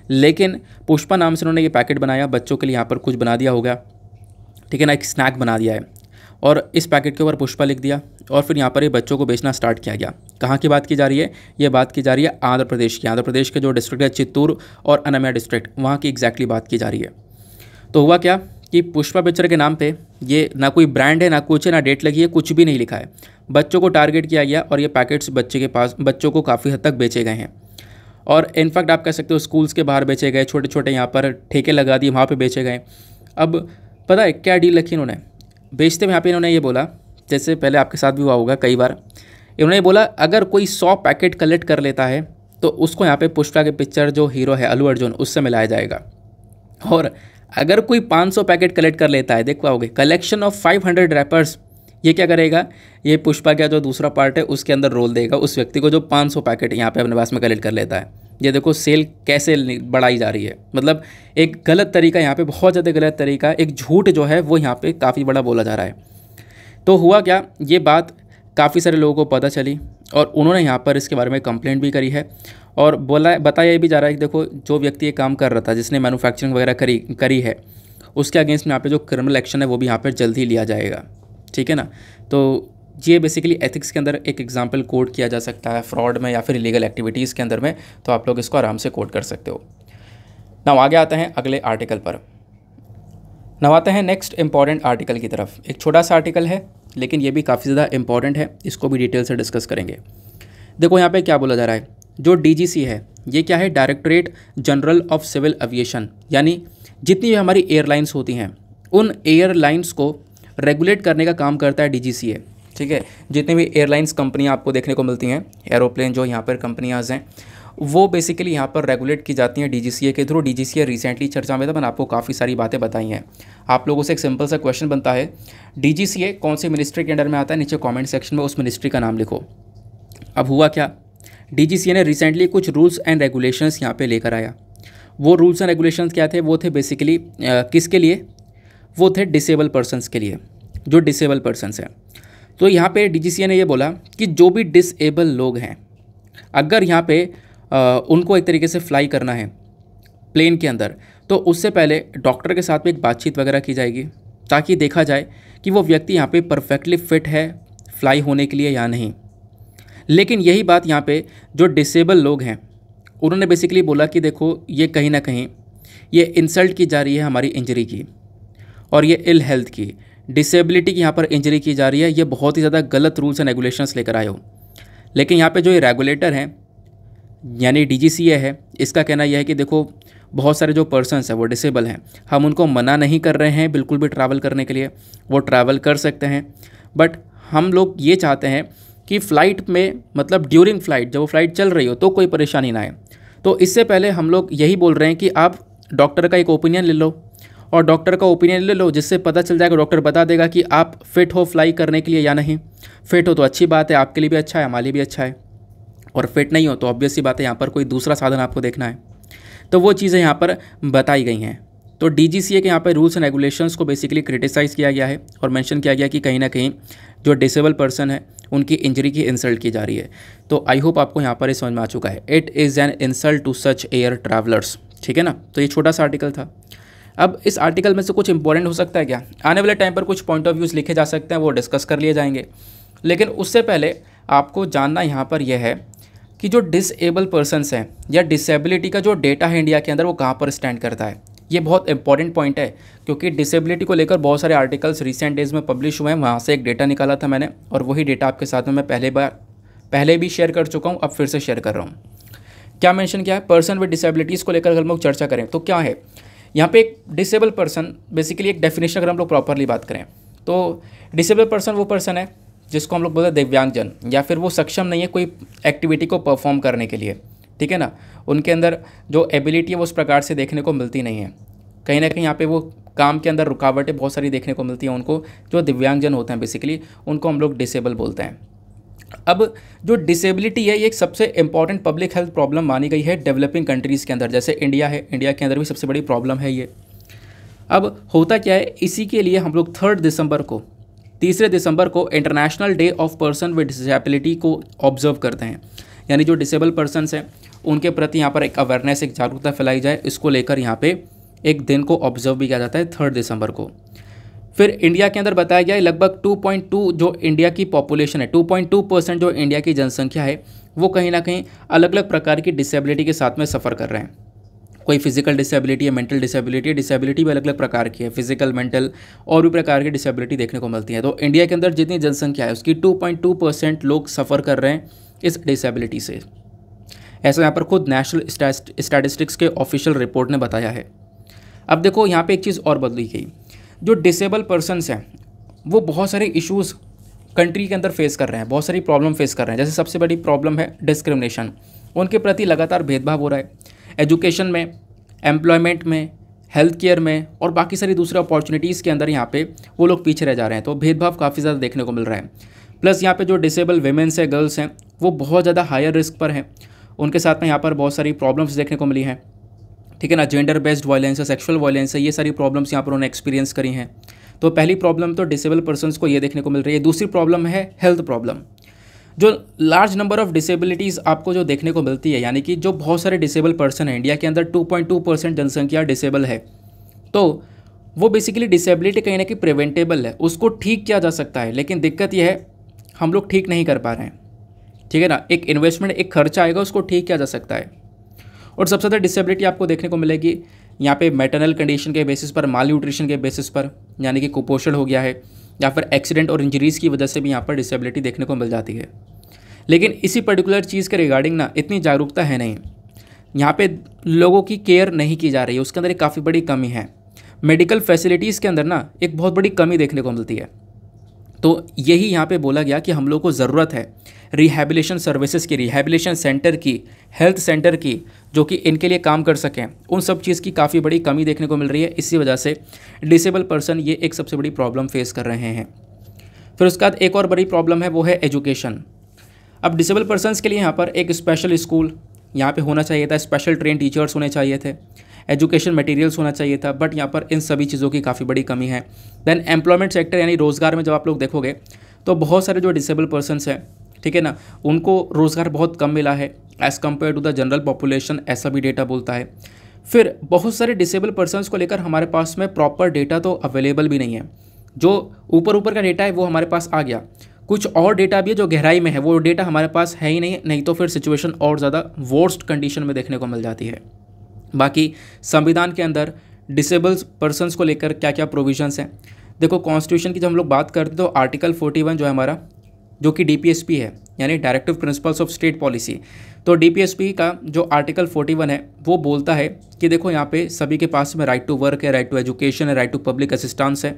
लेकिन पुष्पा नाम से उन्होंने ये पैकेट बनाया, बच्चों के लिए यहाँ पर कुछ बना दिया होगा, ठीक है ना, एक स्नैक बना दिया है और इस पैकेट के ऊपर पुष्पा लिख दिया और फिर यहाँ पर ये बच्चों को बेचना स्टार्ट किया गया। कहाँ की बात की जा रही है? ये बात की जा रही है आंध्र प्रदेश की। आंध्र प्रदेश के जो डिस्ट्रिक्ट है चित्तूर और अनामया डिस्ट्रिक्ट, वहाँ की एग्जैक्टली बात की जा रही है। तो हुआ क्या कि पुष्पा पिक्चर के नाम पे ये ना कोई ब्रांड है, ना कुछ है, ना डेट लगी है, कुछ भी नहीं लिखा है। बच्चों को टारगेट किया गया और ये पैकेट्स बच्चों को काफ़ी हद तक बेचे गए हैं। और इनफैक्ट आप कह सकते हो स्कूल्स के बाहर बेचे गए, छोटे छोटे यहाँ पर ठेके लगा दिए, वहाँ पे बेचे गए। अब पता है क्या डील रखी इन्होंने? बेचते में यहाँ पे इन्होंने ये बोला, जैसे पहले आपके साथ भी हुआ होगा कई बार, इन्होंने बोला अगर कोई 100 पैकेट कलेक्ट कर लेता है तो उसको यहाँ पे पुष्पा के पिक्चर जो हीरो है अल्लू अर्जुन, उससे मिलाया जाएगा। और अगर कोई 500 पैकेट कलेक्ट कर लेता है, देख पाओगे कलेक्शन ऑफ 500 रैपर्स, ये क्या करेगा? ये पुष्पा का जो दूसरा पार्ट है उसके अंदर रोल देगा उस व्यक्ति को जो 500 पैकेट यहाँ पे अपने पास में कलेक्ट कर लेता है। ये देखो सेल कैसे बढ़ाई जा रही है, मतलब एक गलत तरीका, यहाँ पे बहुत ज़्यादा गलत तरीका, एक झूठ जो है वो यहाँ पे काफ़ी बड़ा बोला जा रहा है। तो हुआ क्या, ये बात काफ़ी सारे लोगों को पता चली और उन्होंने यहाँ पर इसके बारे में कंप्लेंट भी करी है और बताया भी जा रहा है कि देखो जो व्यक्ति ये काम कर रहा था, जिसने मैन्युफैक्चरिंग वगैरह करी है, उसके अगेंस्ट में यहाँ पे जो क्रिमिनल एक्शन है वो भी यहाँ पर जल्द ही लिया जाएगा, ठीक है ना। तो ये बेसिकली एथिक्स के अंदर एक एग्जांपल कोड किया जा सकता है फ्रॉड में या फिर इलीगल एक्टिविटीज़ के अंदर में, तो आप लोग इसको आराम से कोड कर सकते हो। नाउ आगे आते हैं अगले आर्टिकल पर। नाउ आते हैं नेक्स्ट इंपॉर्टेंट आर्टिकल की तरफ। एक छोटा सा आर्टिकल है लेकिन ये भी काफ़ी ज़्यादा इंपॉर्टेंट है, इसको भी डिटेल से डिस्कस करेंगे। देखो यहाँ पे क्या बोला जा रहा है, जो DGC है ये क्या है? Directorate general of civil aviation, यानी जितनी भी हमारी एयरलाइंस होती हैं उन एयरलाइंस को रेगुलेट करने का काम करता है DGC है, ठीक है। जितनी भी एयरलाइंस कंपनियां आपको देखने को मिलती हैं, एरोप्लेन जो यहाँ पर कंपनियां हैं, वो बेसिकली यहाँ पर रेगुलेट की जाती हैं DGCA के थ्रू। DGCA रिसेंटली चर्चा में था, मैंने आपको काफ़ी सारी बातें बताई हैं। आप लोगों से एक सिंपल सा क्वेश्चन बनता है, DGCA कौन सी मिनिस्ट्री के अंडर में आता है? नीचे कमेंट सेक्शन में उस मिनिस्ट्री का नाम लिखो। अब हुआ क्या, DGCA ने रिसेंटली कुछ रूल्स एंड रेगुलेशंस यहाँ पे लेकर आया। वो रूल्स एंड रेगुलेशंस क्या थे? वो थे बेसिकली किसके लिए? वो थे डिसेबल पर्सनस के लिए, जो डिसेबल पर्सनस हैं। तो यहाँ पे DGCA ने ये बोला कि जो भी डिसेबल लोग हैं, अगर यहाँ पे उनको एक तरीके से फ्लाई करना है प्लेन के अंदर, तो उससे पहले डॉक्टर के साथ में एक बातचीत वगैरह की जाएगी ताकि देखा जाए कि वो व्यक्ति यहाँ पे परफेक्टली फिट है फ्लाई होने के लिए या नहीं। लेकिन यही बात यहाँ पे जो डिसेबल लोग हैं उन्होंने बेसिकली बोला कि देखो ये कहीं ना कहीं ये इंसल्ट की जा रही है हमारी इंजरी की, और ये इल हेल्थ की, डिसेबिलिटी की यहाँ पर इंजरी की जा रही है। ये बहुत ही ज़्यादा गलत रूल्स एंड रेगुलेशंस लेकर आए हो। लेकिन यहाँ पे जो ये रेगुलेटर हैं यानी DGCA है, इसका कहना यह है कि देखो बहुत सारे जो पर्सन्स हैं वो डिसेबल हैं, हम उनको मना नहीं कर रहे हैं बिल्कुल भी ट्रैवल करने के लिए, वो ट्रैवल कर सकते हैं। बट हम लोग ये चाहते हैं कि फ़्लाइट में, मतलब ड्यूरिंग फ़्लाइट, जब वो फ़्लाइट चल रही हो तो कोई परेशानी ना आए। तो इससे पहले हम लोग यही बोल रहे हैं कि आप डॉक्टर का एक ओपिनियन ले लो, और डॉक्टर का ओपिनियन ले लो जिससे पता चल जाएगा, डॉक्टर बता देगा कि आप फिट हो फ्लाई करने के लिए या नहीं। फिट हो तो अच्छी बात है, आपके लिए भी अच्छा है, हमारे लिए भी अच्छा है। और फिट नहीं हो तो ऑब्वियस सी बात है, यहाँ पर कोई दूसरा साधन आपको देखना है। तो वो चीज़ें यहाँ पर बताई गई हैं। तो DGCA के यहाँ पर रूल्स एंड रेगुलेशंस को बेसिकली क्रिटिसाइज़ किया गया है और मेंशन किया गया कि कहीं ना कहीं जो डिसेबल पर्सन है उनकी इंजरी की इंसल्ट की जा रही है। तो आई होप आपको यहाँ पर ये समझ में आ चुका है। It is an insult to such air travellers, ठीक है ना। तो ये छोटा सा आर्टिकल था। अब इस आर्टिकल में से कुछ इंपॉर्टेंट हो सकता है क्या, आने वाले टाइम पर कुछ पॉइंट ऑफ व्यूज़ लिखे जा सकते हैं, वो डिस्कस कर लिए जाएंगे। लेकिन उससे पहले आपको जानना यहाँ पर यह है कि जो डिसेबल पर्सनस हैं या डिसेबिलिटी का जो डेटा है इंडिया के अंदर, वो कहाँ पर स्टैंड करता है। ये बहुत इंपॉर्टेंट पॉइंट है, क्योंकि डिसेबिलिटी को लेकर बहुत सारे आर्टिकल्स रिसेंट डेज़ में पब्लिश हुए हैं। वहाँ से एक डेटा निकाला था मैंने, और वही डेटा आपके साथ में मैं पहले भी शेयर कर चुका हूँ, अब फिर से शेयर कर रहा हूँ। क्या मेंशन किया है, पर्सन विद डिसेबिलिटीज़ को लेकर अगर हम लोग चर्चा करें तो क्या है यहाँ पे एक डिसेबल पर्सन, बेसिकली एक डेफिनेशन अगर हम लोग प्रॉपरली बात करें तो डिसेबल पर्सन वो पर्सन है जिसको हम लोग बोलते हैं दिव्यांगजन, या फिर वो सक्षम नहीं है कोई एक्टिविटी को परफॉर्म करने के लिए, ठीक है ना। उनके अंदर जो एबिलिटी है वो उस प्रकार से देखने को मिलती नहीं है। कहीं ना कहीं यहाँ पे वो काम के अंदर रुकावटें बहुत सारी देखने को मिलती हैं उनको। जो दिव्यांगजन होते हैं बेसिकली उनको हम लोग डिसेबल बोलते हैं। अब जो डिसेबिलिटी है ये एक सबसे इंपॉर्टेंट पब्लिक हेल्थ प्रॉब्लम मानी गई है डेवलपिंग कंट्रीज़ के अंदर, जैसे इंडिया है, इंडिया के अंदर भी सबसे बड़ी प्रॉब्लम है ये। अब होता क्या है, इसी के लिए हम लोग 3 दिसंबर को international day of person with disability को ऑब्जर्व करते हैं। यानी जो डिसेबल पर्सनस हैं उनके प्रति यहाँ पर एक अवेयरनेस, एक जागरूकता फैलाई जाए, इसको लेकर यहाँ पे एक दिन को ऑब्जर्व भी किया जाता है 3 दिसंबर को। फिर इंडिया के अंदर बताया गया है लगभग 2.2 जो इंडिया की पॉपुलेशन है, 2.2% जो इंडिया की जनसंख्या है वो कहीं ना कहीं अलग अलग प्रकार की डिसेबिलिटी के साथ में सफ़र कर रहे हैं। कोई फिजिकल डिसेबिलिटी है, मेंटल डिसेबिलिटी है, डिसेबिलिटी भी अलग अलग प्रकार की है, फिजिकल, मेंटल और भी प्रकार की डिसेबिलिटी देखने को मिलती है। तो इंडिया के अंदर जितनी जनसंख्या है उसकी 2.2% लोग सफ़र कर रहे हैं इस डिसेबिलिटी से। ऐसा यहाँ पर खुद नेशनल स्टैटिस्टिक्स के ऑफिशियल रिपोर्ट ने बताया है। अब देखो यहाँ पे एक चीज़ और बदली गई, जो डिसेबल पर्सनस हैं वो बहुत सारे इश्यूज़ कंट्री के अंदर फेस कर रहे हैं, बहुत सारी प्रॉब्लम फेस कर रहे हैं। जैसे सबसे बड़ी प्रॉब्लम है डिस्क्रिमिनेशन, उनके प्रति लगातार भेदभाव हो रहा है एजुकेशन में, एम्प्लॉयमेंट में, हेल्थ केयर में और बाकी सारी दूसरे अपॉर्चुनिटीज़ के अंदर यहाँ पे वो लोग पीछे रह जा रहे हैं। तो भेदभाव काफ़ी ज़्यादा देखने को मिल रहा है। प्लस यहाँ पे जो डिसेबल वेमेंस है, गर्ल्स हैं, वो बहुत ज़्यादा हायर रिस्क पर हैं। उनके साथ में यहाँ पर बहुत सारी प्रॉब्लम्स देखने को मिली हैं, ठीक है ना। जेंडर बेस्ड वायलेंस है, सेक्सुअल वायलेंस है, ये सारी प्रॉब्लम्स यहाँ पर उन्होंने एक्सपीरियंस करी हैं। तो पहली प्रॉब्लम तो डिसेबल पर्सनस को ये देखने को मिल रही है। दूसरी प्रॉब्लम है हेल्थ प्रॉब्लम। जो लार्ज नंबर ऑफ डिसेबिलिटीज़ आपको जो देखने को मिलती है, यानी कि जो बहुत सारे डिसेबल पर्सन है इंडिया के अंदर, 2.2% जनसंख्या डिसेबल है, तो वो बेसिकली डिसेबिलिटी कहीं ना कहीं प्रिवेंटेबल है, उसको ठीक किया जा सकता है। लेकिन दिक्कत यह है हम लोग ठीक नहीं कर पा रहे हैं, ठीक है ना। एक इन्वेस्टमेंट, एक खर्चा आएगा, उसको ठीक किया जा सकता है। और सबसे ज़्यादा डिसेबिलिटी आपको देखने को मिलेगी यहाँ पे मैटरनल कंडीशन के बेसिस पर, माल न्यूट्रिशन के बेसिस पर, यानी कि कुपोषण हो गया है, या फिर एक्सीडेंट और इंजरीज़ की वजह से भी यहाँ पर डिसेबिलिटी देखने को मिल जाती है। लेकिन इसी पर्टिकुलर चीज़ के रिगार्डिंग ना इतनी जागरूकता है नहीं, यहाँ पे लोगों की केयर नहीं की जा रही है, उसके अंदर एक काफ़ी बड़ी कमी है। मेडिकल फैसिलिटीज़ के अंदर ना एक बहुत बड़ी कमी देखने को मिलती है। तो यही यहाँ पे बोला गया कि हम लोग को ज़रूरत है रिहैबिलिटेशन सर्विसेज की, रिहैबिलिटेशन सेंटर की, हेल्थ सेंटर की, जो कि इनके लिए काम कर सकें। उन सब चीज़ की काफ़ी बड़ी कमी देखने को मिल रही है। इसी वजह से डिसेबल पर्सन ये एक सबसे बड़ी प्रॉब्लम फेस कर रहे हैं। फिर उसके बाद एक और बड़ी प्रॉब्लम है, वो है एजुकेशन। अब डिसेबल पर्सनस के लिए यहाँ पर एक स्पेशल स्कूल यहाँ पे होना चाहिए था, स्पेशल ट्रेन टीचर्स होने चाहिए थे, एजुकेशन मटेरियल्स होना चाहिए था, बट यहाँ पर इन सभी चीज़ों की काफ़ी बड़ी कमी है। देन एम्प्लॉयमेंट सेक्टर, यानी रोज़गार में जब आप लोग देखोगे तो बहुत सारे जो डिसेबल पर्सनस हैं, ठीक है ना, उनको रोज़गार बहुत कम मिला है as compare to the general population, ऐसा भी डेटा बोलता है। फिर बहुत सारे डिसेबल पर्सनस को लेकर हमारे पास में प्रॉपर डेटा तो अवेलेबल भी नहीं है। जो ऊपर का डेटा है वो हमारे पास आ गया, कुछ और डेटा भी है जो गहराई में है, वो डेटा हमारे पास है ही नहीं तो फिर सिचुएशन और ज़्यादा वर्स्ट कंडीशन में देखने को मिल जाती है। बाकी संविधान के अंदर डिसेबल पर्सनस को लेकर क्या क्या प्रोविजंस हैं, देखो कॉन्स्टिट्यूशन की जब हम लोग बात करते हैं तो आर्टिकल 41 जो है हमारा जो कि DPSP है, यानी directive principles of state policy. तो DPSP का जो आर्टिकल 41 है वो बोलता है कि देखो यहाँ पे सभी के पास में राइट टू वर्क है, राइट टू एजुकेशन है, राइट टू पब्लिक असिस्टेंस है,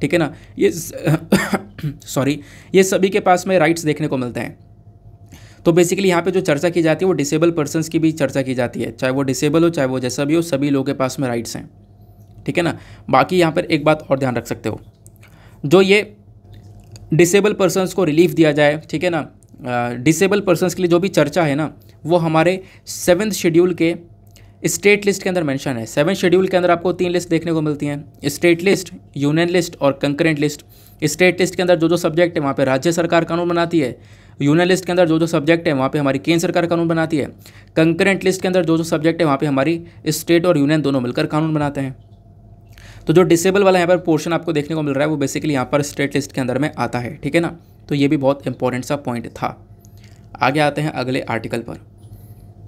ठीक है ना। ये सॉरी ये सभी के पास में राइट्स देखने को मिलते हैं। तो बेसिकली यहाँ पे जो चर्चा की जाती है वो डिसेबल पर्सनस की भी चर्चा की जाती है, चाहे वो डिसेबल हो चाहे वो जैसा भी हो, सभी लोगों के पास में राइट्स हैं, ठीक है ना। बाकी यहाँ पर एक बात और ध्यान रख सकते हो, जो ये डिसेबल पर्सनस को रिलीफ दिया जाए, ठीक है ना, डिसेबल पर्सनस के लिए जो भी चर्चा है ना वो हमारे 7th शेड्यूल के स्टेट लिस्ट के अंदर मेंशन है। 7th शेड्यूल के अंदर आपको 3 लिस्ट देखने को मिलती हैं, स्टेट लिस्ट, यूनियन लिस्ट और कंकरेंट लिस्ट। स्टेट लिस्ट के अंदर जो सब्जेक्ट है वहाँ पे राज्य सरकार कानून बनाती है, यूनियन लिस्ट के अंदर जो सब्जेक्ट है वहाँ पे हमारी केंद्र सरकार कानून बनाती है, कंकरेंट लिस्ट के अंदर जो सब्जेक्ट है वहाँ पे हमारी स्टेट और यूनियन दोनों मिलकर कानून बनाते हैं। तो जो डिसेबल वाला यहाँ पर पोर्शन आपको देखने को मिल रहा है वो बेसिकली यहाँ पर स्टेट लिस्ट के अंदर में आता है, ठीक है ना। तो ये भी बहुत इंपॉर्टेंट सा पॉइंट था। आगे आते हैं अगले आर्टिकल पर,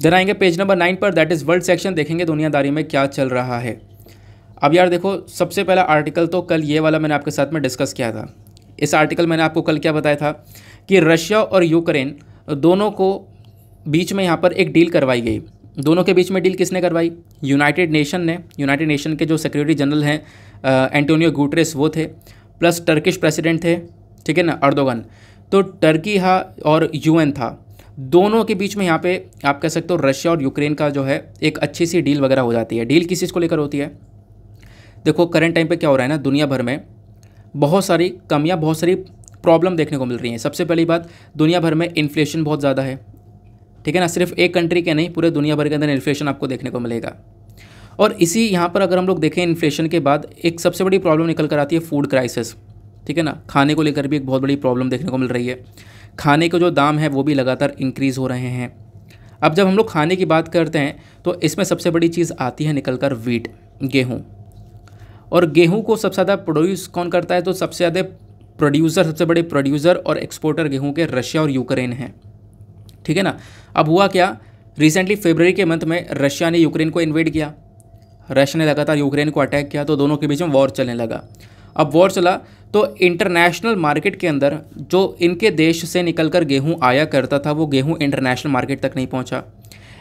देन आएंगे पेज नंबर 9 पर, दैट इज़ वर्ल्ड सेक्शन। देखेंगे दुनियादारी में क्या चल रहा है। अब यार देखो, सबसे पहला आर्टिकल तो कल ये वाला मैंने आपके साथ में डिस्कस किया था। इस आर्टिकल मैंने आपको कल क्या बताया था कि रशिया और यूक्रेन दोनों को बीच में यहाँ पर एक डील करवाई गई। दोनों के बीच में डील किसने करवाई? यूनाइटेड नेशन ने। यूनाइटेड नेशन के जो सेक्रेटरी जनरल हैं एंटोनियो गुटेरेस वो थे, प्लस टर्किश प्रेसिडेंट थे, ठीक है ना, अर्दोगन। तो टर्की और UN था, दोनों के बीच में यहाँ पे आप कह सकते हो रशिया और यूक्रेन का जो है एक अच्छी सी डील वगैरह हो जाती है। डील किस चीज़ को लेकर होती है? देखो करंट टाइम पे क्या हो रहा है ना, दुनिया भर में बहुत सारी कमियां, बहुत सारी प्रॉब्लम देखने को मिल रही हैं। सबसे पहली बात, दुनिया भर में इन्फ्लेशन बहुत ज़्यादा है, ठीक है ना। सिर्फ एक कंट्री के नहीं, पूरे दुनिया भर के अंदर इन्फ्लेशन आपको देखने को मिलेगा। और इसी यहाँ पर अगर हम लोग देखें इन्फ्लेशन के बाद एक सबसे बड़ी प्रॉब्लम निकल कर आती है फूड क्राइसिस, ठीक है ना। खाने को लेकर भी एक बहुत बड़ी प्रॉब्लम देखने को मिल रही है। खाने के जो दाम है वो भी लगातार इंक्रीज़ हो रहे हैं। अब जब हम लोग खाने की बात करते हैं तो इसमें सबसे बड़ी चीज़ आती है निकल कर वीट, गेहूँ। और गेहूँ को सबसे ज़्यादा प्रोड्यूस कौन करता है? तो सबसे ज़्यादा प्रोड्यूसर, सबसे बड़े प्रोड्यूसर और एक्सपोर्टर गेहूँ के रशिया और यूक्रेन हैं, ठीक है ना। अब हुआ क्या, रिसेंटली फरवरी के मंथ में रशिया ने यूक्रेन को इन्वेड किया, रशिया ने लगातार यूक्रेन को अटैक किया, तो दोनों के बीच में वॉर चलने लगा। अब वॉर चला तो इंटरनेशनल मार्केट के अंदर जो इनके देश से निकलकर गेहूं आया करता था वो गेहूं इंटरनेशनल मार्केट तक नहीं पहुंचा।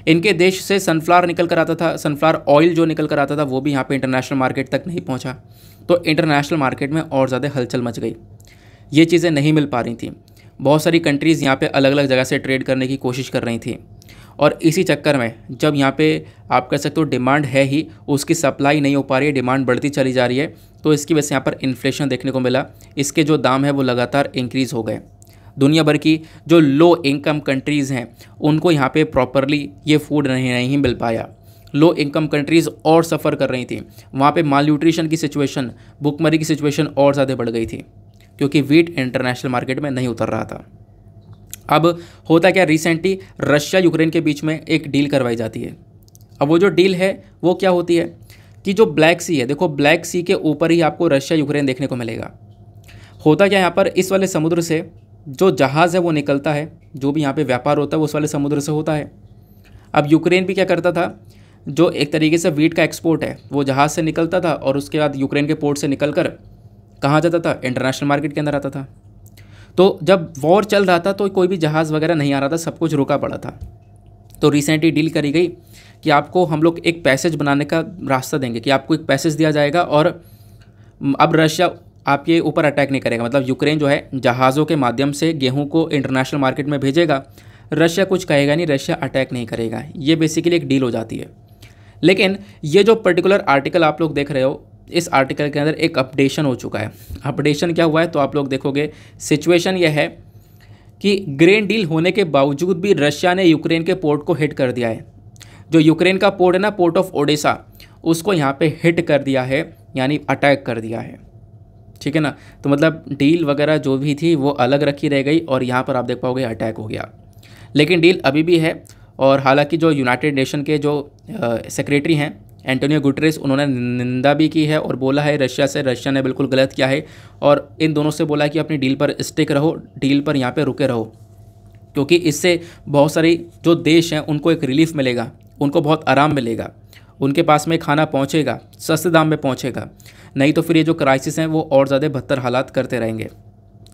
इनके देश से सनफ्लावर निकल कर आता था, सनफ्लावर ऑयल जो निकल कर आता था वो भी यहाँ पे इंटरनेशनल मार्केट तक नहीं पहुंचा। तो इंटरनेशनल मार्केट में और ज़्यादा हलचल मच गई, ये चीज़ें नहीं मिल पा रही थी। बहुत सारी कंट्रीज़ यहाँ पे अलग अलग जगह से ट्रेड करने की कोशिश कर रही थी। और इसी चक्कर में जब यहाँ पे आप कह सकते हो डिमांड है ही, उसकी सप्लाई नहीं हो पा रही है, डिमांड बढ़ती चली जा रही है, तो इसकी वजह से यहाँ पर इन्फ्लेशन देखने को मिला। इसके जो दाम है वो लगातार इंक्रीज़ हो गए। दुनिया भर की जो लो इनकम कंट्रीज़ हैं उनको यहाँ पे प्रॉपरली ये फूड नहीं मिल पाया। लो इनकम कंट्रीज़ और सफ़र कर रही थी, वहाँ पे माल न्यूट्रिशन की सिचुएशन, भुखमरी की सिचुएशन और ज़्यादा बढ़ गई थी, क्योंकि वीट इंटरनेशनल मार्केट में नहीं उतर रहा था। अब होता क्या, रिसेंटली रशिया यूक्रेन के बीच में एक डील करवाई जाती है। अब वो जो डील है वो क्या होती है कि जो ब्लैक सी है, देखो ब्लैक सी के ऊपर ही आपको रशिया यूक्रेन देखने को मिलेगा। होता क्या, यहाँ पर इस वाले समुद्र से जो जहाज़ है वो निकलता है, जो भी यहाँ पे व्यापार होता है वो उस वाले समुद्र से होता है। अब यूक्रेन भी क्या करता था, जो एक तरीके से वीट का एक्सपोर्ट है वो जहाज़ से निकलता था और उसके बाद यूक्रेन के पोर्ट से निकल कर कहाँ जाता था, इंटरनेशनल मार्केट के अंदर आता था। तो जब वॉर चल रहा था तो कोई भी जहाज़ वगैरह नहीं आ रहा था, सब कुछ रुका पड़ा था। तो रिसेंटली डील करी गई कि आपको हम लोग एक पैसेज बनाने का रास्ता देंगे, कि आपको एक पैसेज दिया जाएगा और अब रशिया आपके ऊपर अटैक नहीं करेगा। मतलब यूक्रेन जो है जहाज़ों के माध्यम से गेहूं को इंटरनेशनल मार्केट में भेजेगा, रशिया कुछ कहेगा नहीं, रशिया अटैक नहीं करेगा। ये बेसिकली एक डील हो जाती है। लेकिन ये जो पर्टिकुलर आर्टिकल आप लोग देख रहे हो, इस आर्टिकल के अंदर एक अपडेशन हो चुका है। अपडेशन क्या हुआ है तो आप लोग देखोगे, सिचुएशन यह है कि ग्रेन डील होने के बावजूद भी रशिया ने यूक्रेन के पोर्ट को हिट कर दिया है। जो यूक्रेन का पोर्ट है ना, पोर्ट ऑफ ओडेसा, उसको यहाँ पे हिट कर दिया है, यानी अटैक कर दिया है, ठीक है ना। तो मतलब डील वगैरह जो भी थी वो अलग रखी रह गई और यहाँ पर आप देख पाओगे अटैक हो गया। लेकिन डील अभी भी है। और हालांकि जो यूनाइटेड नेशन के जो सेक्रेटरी हैं एंटोनियो गुटेरेस, उन्होंने निंदा भी की है और बोला है रशिया से, रशिया ने बिल्कुल गलत किया है और इन दोनों से बोला कि अपनी डील पर स्टिक रहो, डील पर यहाँ पे रुके रहो, क्योंकि इससे बहुत सारी जो देश हैं उनको एक रिलीफ मिलेगा, उनको बहुत आराम मिलेगा, उनके पास में खाना पहुँचेगा, सस्ते दाम में पहुँचेगा। नहीं तो फिर ये जो क्राइसिस हैं वो और ज़्यादा बदतर हालात करते रहेंगे,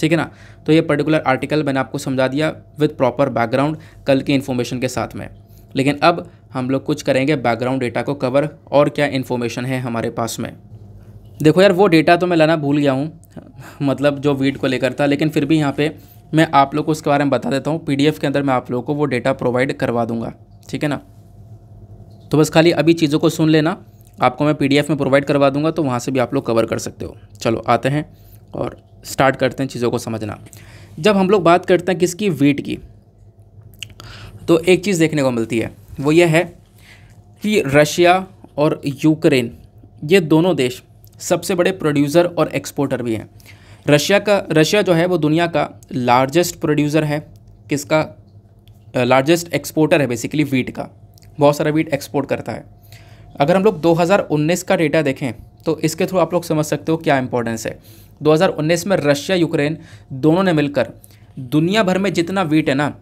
ठीक है ना। तो ये पर्टिकुलर आर्टिकल मैंने आपको समझा दिया विद प्रॉपर बैकग्राउंड कल की इन्फॉर्मेशन के साथ में। लेकिन अब हम लोग कुछ करेंगे बैकग्राउंड डेटा को कवर, और क्या इन्फॉर्मेशन है हमारे पास में। देखो यार, वो डेटा तो मैं लाना भूल गया हूँ, मतलब जो वीट को लेकर था, लेकिन फिर भी यहाँ पे मैं आप लोग को उसके बारे में बता देता हूँ। PDF के अंदर मैं आप लोगों को वो डेटा प्रोवाइड करवा दूँगा, ठीक है ना। तो बस खाली अभी चीज़ों को सुन लेना, आपको मैं PDF में प्रोवाइड करवा दूंगा, तो वहाँ से भी आप लोग कवर कर सकते हो। चलो आते हैं और स्टार्ट करते हैं चीज़ों को समझना। जब हम लोग बात करते हैं किसकी, वीट की, तो एक चीज़ देखने को मिलती है, वो ये है कि रशिया और यूक्रेन, ये दोनों देश सबसे बड़े प्रोड्यूसर और एक्सपोर्टर भी हैं। रशिया जो है वो दुनिया का लार्जेस्ट प्रोड्यूसर है, किसका, लार्जेस्ट एक्सपोर्टर है बेसिकली वीट का, बहुत सारा वीट एक्सपोर्ट करता है। अगर हम लोग 2019 का डेटा देखें तो इसके थ्रू आप लोग समझ सकते हो क्या इंपॉर्टेंस है। 2019 में रशिया यूक्रेन दोनों ने मिलकर दुनिया भर में जितना वीट है ना,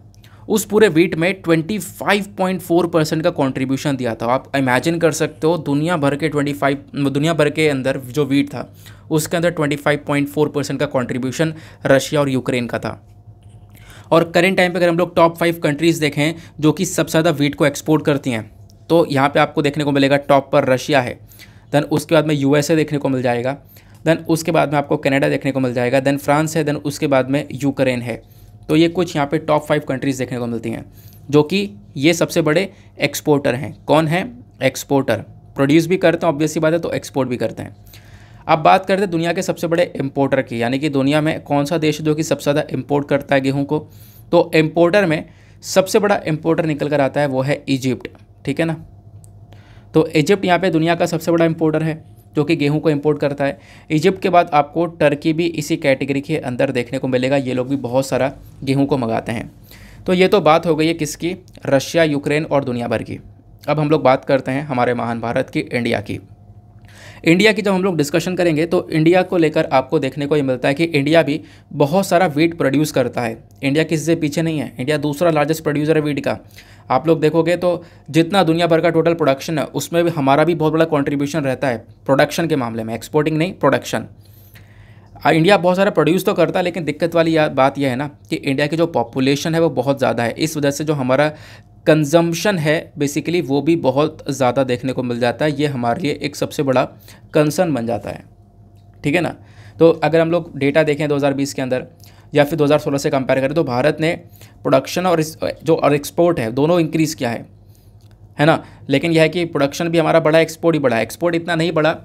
उस पूरे वीट में 25.4% का कंट्रीब्यूशन दिया था। आप इमेजिन कर सकते हो, दुनिया भर के अंदर जो वीट था उसके अंदर 25.4% का कंट्रीब्यूशन रशिया और यूक्रेन का था। और करेंट टाइम पे अगर हम लोग टॉप 5 कंट्रीज़ देखें जो कि सबसे ज़्यादा वीट को एक्सपोर्ट करती हैं, तो यहाँ पे आपको देखने को मिलेगा टॉप पर रशिया है, देन उसके बाद में USA देखने को मिल जाएगा, देन उसके बाद में आपको कनाडा देखने को मिल जाएगा, देन फ्रांस है, देन उसके बाद में यूक्रेन है। तो ये कुछ यहाँ पे टॉप 5 कंट्रीज़ देखने को मिलती हैं जो कि ये सबसे बड़े एक्सपोर्टर हैं। कौन है एक्सपोर्टर, प्रोड्यूस भी करते हैं ऑब्वियसली बात है, तो एक्सपोर्ट भी करते हैं। अब बात करते हैं दुनिया के सबसे बड़े इंपोर्टर की, यानी कि दुनिया में कौन सा देश है जो कि सबसे ज़्यादा इंपोर्ट करता है गेहूँ को। तो इंपोर्टर में सबसे बड़ा इंपोर्टर निकल कर आता है, वो है इजिप्ट, ठीक है ना। तो इजिप्ट यहाँ पे दुनिया का सबसे बड़ा इंपोर्टर है जो कि गेहूं को इंपोर्ट करता है। इजिप्ट के बाद आपको टर्की भी इसी कैटेगरी के अंदर देखने को मिलेगा, ये लोग भी बहुत सारा गेहूं को मंगाते हैं। तो ये तो बात हो गई है किसकी, रशिया, यूक्रेन और दुनिया भर की। अब हम लोग बात करते हैं हमारे महान भारत की, इंडिया की। इंडिया की जब हम लोग डिस्कशन करेंगे तो इंडिया को लेकर आपको देखने को ये मिलता है कि इंडिया भी बहुत सारा वीट प्रोड्यूस करता है। इंडिया किसी से पीछे नहीं है, इंडिया दूसरा लार्जेस्ट प्रोड्यूसर है वीट का। आप लोग देखोगे तो जितना दुनिया भर का टोटल प्रोडक्शन है उसमें भी हमारा भी बहुत बड़ा कंट्रीब्यूशन रहता है प्रोडक्शन के मामले में, एक्सपोर्टिंग नहीं, प्रोडक्शन। इंडिया बहुत सारा प्रोड्यूस तो करता है, लेकिन दिक्कत वाली बात यह है ना कि इंडिया की जो पॉपुलेशन है वो बहुत ज़्यादा है, इस वजह से जो हमारा कंजम्पशन है बेसिकली वो भी बहुत ज़्यादा देखने को मिल जाता है। ये हमारे लिए एक सबसे बड़ा कंसर्न बन जाता है, ठीक है ना। तो अगर हम लोग डेटा देखें 2020 के अंदर या फिर 2016 से कंपेयर करें तो भारत ने प्रोडक्शन और एक्सपोर्ट है दोनों इंक्रीज़ किया है ना। लेकिन यह है कि प्रोडक्शन भी हमारा बड़ा, एक्सपोर्ट ही बड़ा है। एक्सपोर्ट इतना नहीं बड़ा,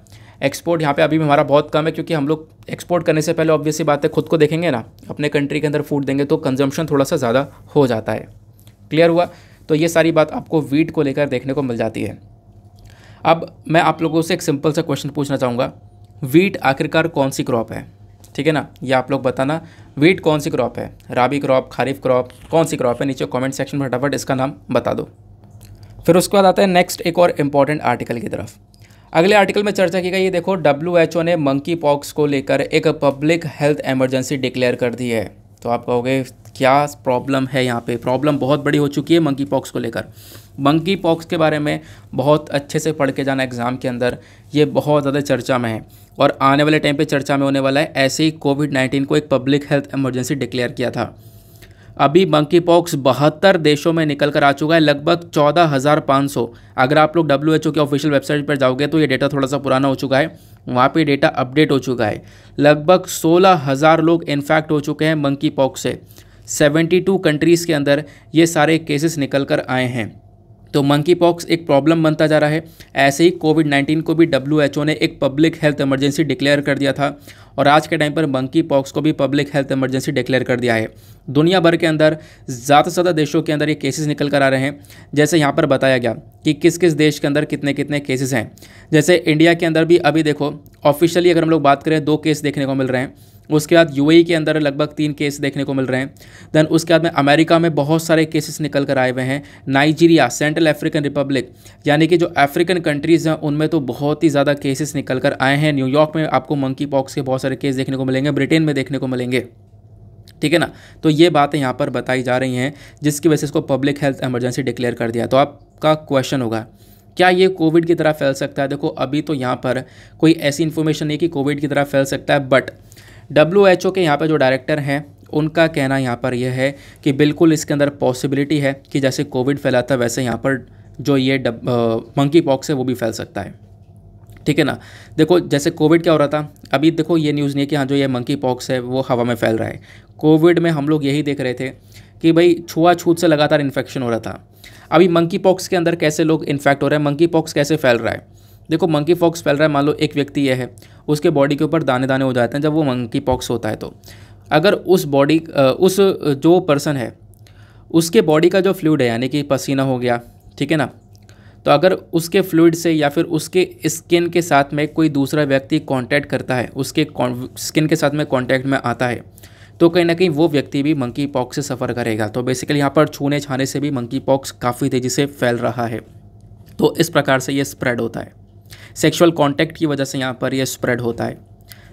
एक्सपोर्ट यहाँ पे अभी भी हमारा बहुत कम है, क्योंकि हम लोग एक्सपोर्ट करने से पहले ऑब्वियसली बात है खुद को देखेंगे ना, अपने कंट्री के अंदर फूड देंगे तो कंजम्पशन थोड़ा सा ज़्यादा हो जाता है। क्लियर हुआ। तो ये सारी बात आपको वीट को लेकर देखने को मिल जाती है। अब मैं आप लोगों से एक सिंपल सा क्वेश्चन पूछना चाहूँगा, वीट आखिरकार कौन सी क्रॉप है, ठीक है ना। ये आप लोग बताना, वीट कौन सी क्रॉप है, राबी क्रॉप, खरीफ क्रॉप, कौन सी क्रॉप है, नीचे कमेंट सेक्शन में फटाफट इसका नाम बता दो। फिर उसके बाद आता है नेक्स्ट एक और इम्पॉर्टेंट आर्टिकल की तरफ। अगले आर्टिकल में चर्चा की गई है, देखो WHO ने मंकी पॉक्स को लेकर एक पब्लिक हेल्थ इमरजेंसी डिक्लेयर कर दी है। तो आप कहोगे क्या प्रॉब्लम है यहाँ पे, प्रॉब्लम बहुत बड़ी हो चुकी है मंकी पॉक्स को लेकर। मंकी पॉक्स के बारे में बहुत अच्छे से पढ़ के जाना एग्ज़ाम के अंदर, ये बहुत ज़्यादा चर्चा में है और आने वाले टाइम पे चर्चा में होने वाला है। ऐसे ही कोविड-19 को एक पब्लिक हेल्थ इमरजेंसी डिक्लेयर किया था। अभी मंकी पॉक्स 72 देशों में निकल कर आ चुका है, लगभग 14,500। अगर आप लोग WHO के ऑफिशियल वेबसाइट पर जाओगे तो ये डेटा थोड़ा सा पुराना हो चुका है, वहाँ पे डेटा अपडेट हो चुका है। लगभग 16,000 लोग इन्फेक्ट हो चुके हैं मंकी पॉक्स से। 72 कंट्रीज़ के अंदर ये सारे केसेस निकल कर आए हैं। तो मंकी पॉक्स एक प्रॉब्लम बनता जा रहा है। ऐसे ही कोविड-19 को भी WHO ने एक पब्लिक हेल्थ इमरजेंसी डिक्लेयर कर दिया था और आज के टाइम पर मंकी पॉक्स को भी पब्लिक हेल्थ इमरजेंसी डिक्लेयर कर दिया है। दुनिया भर के अंदर ज़्यादा से ज़्यादा देशों के अंदर ये केसेस निकल कर आ रहे हैं। जैसे यहाँ पर बताया गया कि किस किस देश के अंदर कितने कितने केसेस हैं। जैसे इंडिया के अंदर भी अभी देखो ऑफिशियली अगर हम लोग बात करें 2 केस देखने को मिल रहे हैं। उसके बाद UAE के अंदर लगभग 3 केस देखने को मिल रहे हैं। देन उसके बाद में अमेरिका में बहुत सारे केसेस निकल कर आए हुए हैं। नाइजीरिया, सेंट्रल अफ्रीकन रिपब्लिक, यानी कि जो अफ्रीकन कंट्रीज़ हैं उनमें तो बहुत ही ज़्यादा केसेस निकल कर आए हैं। न्यूयॉर्क में आपको मंकी पॉक्स के बहुत सारे केस देखने को मिलेंगे, ब्रिटेन में देखने को मिलेंगे, ठीक है ना। तो ये बातें यहाँ पर बताई जा रही हैं जिसकी वजह से इसको पब्लिक हेल्थ इमरजेंसी डिक्लेयर कर दिया। तो आपका क्वेश्चन होगा क्या ये कोविड की तरह फैल सकता है। देखो अभी तो यहाँ पर कोई ऐसी इन्फॉर्मेशन नहीं कि कोविड की तरह फैल सकता है, बट WHO के यहाँ पे जो डायरेक्टर हैं उनका कहना यहाँ पर यह है कि बिल्कुल इसके अंदर पॉसिबिलिटी है कि जैसे कोविड फैला था वैसे यहाँ पर जो ये मंकी पॉक्स है वो भी फैल सकता है। ठीक है ना। देखो जैसे कोविड क्या हो रहा था, अभी देखो ये न्यूज़ नहीं है कि हाँ जो ये मंकी पॉक्स है वो हवा में फैल रहा है। कोविड में हम लोग यही देख रहे थे कि भाई छुआछूत से लगातार इन्फेक्शन हो रहा था। अभी मंकी पॉक्स के अंदर कैसे लोग इन्फेक्ट हो रहे हैं, मंकी पॉक्स कैसे फैल रहा है। देखो मंकी पॉक्स फैल रहा है, मान लो एक व्यक्ति ये है, उसके बॉडी के ऊपर दाने दाने हो जाते हैं जब वो मंकी पॉक्स होता है। तो अगर उस जो पर्सन है उसके बॉडी का जो फ्लूइड है यानी कि पसीना हो गया, ठीक है ना, तो अगर उसके फ्लूइड से या फिर उसके स्किन के साथ में कोई दूसरा व्यक्ति कांटेक्ट करता है, उसके स्किन के साथ में कांटेक्ट में आता है, तो कहीं ना कहीं वो व्यक्ति भी मंकी पॉक्स से सफ़र करेगा। तो बेसिकली यहाँ पर छूने छाने से भी मंकी पॉक्स काफ़ी तेज़ी से फैल रहा है। तो इस प्रकार से ये स्प्रेड होता है, सेक्सुअल कांटेक्ट की वजह से यहाँ पर ये स्प्रेड होता है।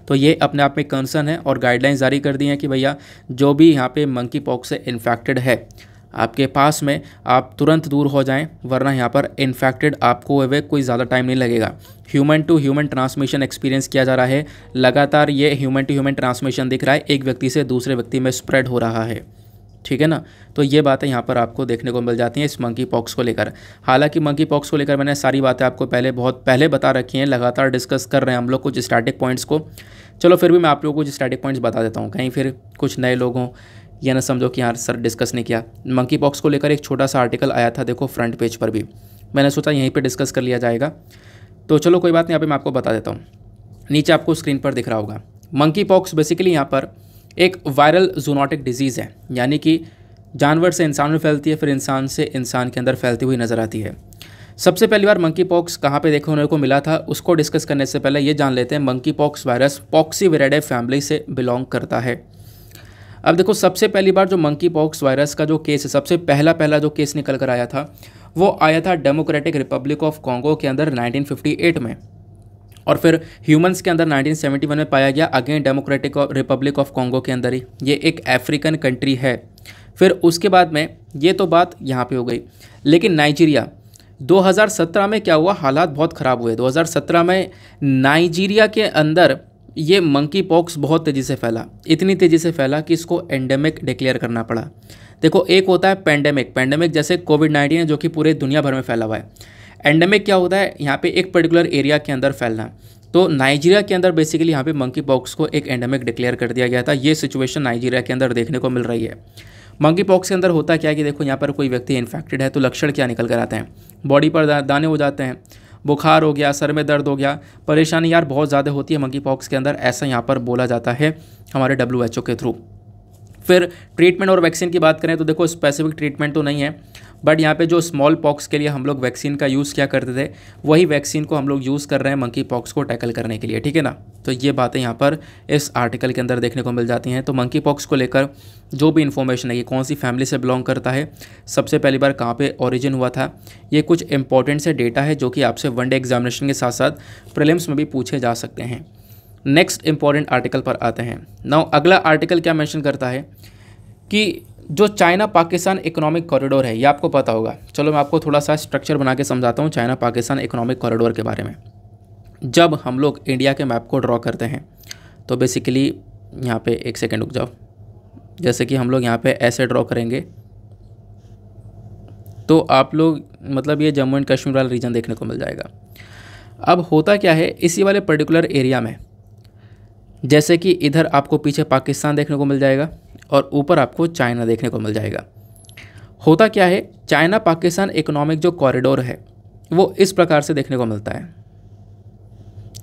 तो ये अपने आप में कंसर्न है और गाइडलाइंस जारी कर दी हैं कि भैया जो भी यहाँ पे मंकी पॉक्स से इन्फेक्टेड है आपके पास में, आप तुरंत दूर हो जाएं, वरना यहाँ पर इन्फेक्टेड आपको हुए कोई ज़्यादा टाइम नहीं लगेगा। Human to human transmission experience किया जा रहा है, लगातार ये ह्यूमन टू ह्यूमन ट्रांसमिशन दिख रहा है, एक व्यक्ति से दूसरे व्यक्ति में स्प्रेड हो रहा है। ठीक है ना। तो ये बातें यहाँ पर आपको देखने को मिल जाती हैं इस मंकी पॉक्स को लेकर। हालांकि मंकी पॉक्स को लेकर मैंने सारी बातें आपको बहुत पहले बता रखी हैं, लगातार डिस्कस कर रहे हैं हम लोग कुछ स्टैटिक पॉइंट्स को। चलो फिर भी मैं आप लोगों को कुछ स्टैटिक पॉइंट्स बता देता हूँ, कहीं फिर कुछ नए लोग हों या ना समझो कि यार सर डिस्कस नहीं किया। मंकी पॉक्स को लेकर एक छोटा सा आर्टिकल आया था, देखो फ्रंट पेज पर भी, मैंने सोचा यहीं पर डिस्कस कर लिया जाएगा। तो चलो कोई बात नहीं, यहाँ पर मैं आपको बता देता हूँ। नीचे आपको स्क्रीन पर दिख रहा होगा, मंकी पॉक्स बेसिकली यहाँ पर एक वायरल जूनोटिक डिजीज़ है, यानी कि जानवर से इंसान में फैलती है, फिर इंसान से इंसान के अंदर फैलती हुई नज़र आती है। सबसे पहली बार मंकी पॉक्स कहाँ पे देखने को मिला था, उसको डिस्कस करने से पहले ये जान लेते हैं मंकी पॉक्स वायरस पॉक्सीविरिडे फैमिली से बिलोंग करता है। अब देखो सबसे पहली बार जो मंकी पॉक्स वायरस का जो केस है, सबसे पहला जो केस निकल कर आया था वो आया था डेमोक्रेटिक रिपब्लिक ऑफ कॉन्गो के अंदर 1958 में, और फिर ह्यूमंस के अंदर 1971 में पाया गया, again democratic Republic of Congo के अंदर ही। ये एक अफ्रीकन कंट्री है। फिर उसके बाद में ये तो बात यहाँ पे हो गई, लेकिन नाइजीरिया 2017 में क्या हुआ, हालात बहुत ख़राब हुए। 2017 में नाइजीरिया के अंदर ये मंकी पॉक्स बहुत तेज़ी से फैला, इतनी तेज़ी से फैला कि इसको एंडेमिक डिक्लेयर करना पड़ा। देखो एक होता है पेंडेमिक जैसे कोविड-19 है जो कि पूरे दुनिया भर में फैला हुआ है। एंडेमिक क्या होता है, यहाँ पे एक पर्टिकुलर एरिया के अंदर फैलना। तो नाइजीरिया के अंदर बेसिकली यहाँ पे मंकी पॉक्स को एक एंडेमिक डिक्लेयर कर दिया गया था। ये सिचुएशन नाइजीरिया के अंदर देखने को मिल रही है। मंकी पॉक्स के अंदर होता क्या है कि देखो यहाँ पर कोई व्यक्ति इन्फेक्टेड है तो लक्षण क्या निकल कर आते हैं, बॉडी पर दाने हो जाते हैं, बुखार हो गया, सर में दर्द हो गया, परेशानी यार बहुत ज़्यादा होती है मंकी पॉक्स के अंदर, ऐसा यहाँ पर बोला जाता है हमारे WHO के थ्रू। फिर ट्रीटमेंट और वैक्सीन की बात करें तो देखो स्पेसिफिक ट्रीटमेंट तो नहीं है, बट यहाँ पे जो स्मॉल पॉक्स के लिए हम लोग वैक्सीन का यूज़ किया करते थे वही वैक्सीन को हम लोग यूज़ कर रहे हैं मंकी पॉक्स को टैकल करने के लिए। ठीक है ना। तो ये बातें यहाँ पर इस आर्टिकल के अंदर देखने को मिल जाती हैं। तो मंकी पॉक्स को लेकर जो भी इन्फॉर्मेशन है, ये कौन सी फैमिली से बिलोंग करता है, सबसे पहली बार कहाँ पर ओरिजिन हुआ था, ये कुछ इंपॉर्टेंट से डेटा है जो कि आपसे वनडे एग्जामिनेशन के साथ साथ प्रीलिम्स में भी पूछे जा सकते हैं। नेक्स्ट इंपॉर्टेंट आर्टिकल पर आते हैं। नाउ अगला आर्टिकल क्या मेंशन करता है कि जो चाइना पाकिस्तान इकोनॉमिक कॉरिडोर है, ये आपको पता होगा। चलो मैं आपको थोड़ा सा स्ट्रक्चर बना के समझाता हूँ चाइना पाकिस्तान इकोनॉमिक कॉरिडोर के बारे में। जब हम लोग इंडिया के मैप को ड्रॉ करते हैं तो बेसिकली यहाँ पे एक सेकेंड रुक जाओ, जैसे कि हम लोग यहाँ पे ऐसे ड्रॉ करेंगे तो आप लोग मतलब ये जम्मू एंड कश्मीर वाला रीजन देखने को मिल जाएगा। अब होता क्या है, इसी वाले पर्टिकुलर एरिया में जैसे कि इधर आपको पीछे पाकिस्तान देखने को मिल जाएगा और ऊपर आपको चाइना देखने को मिल जाएगा। होता क्या है, चाइना पाकिस्तान इकोनॉमिक जो कॉरिडोर है वो इस प्रकार से देखने को मिलता है।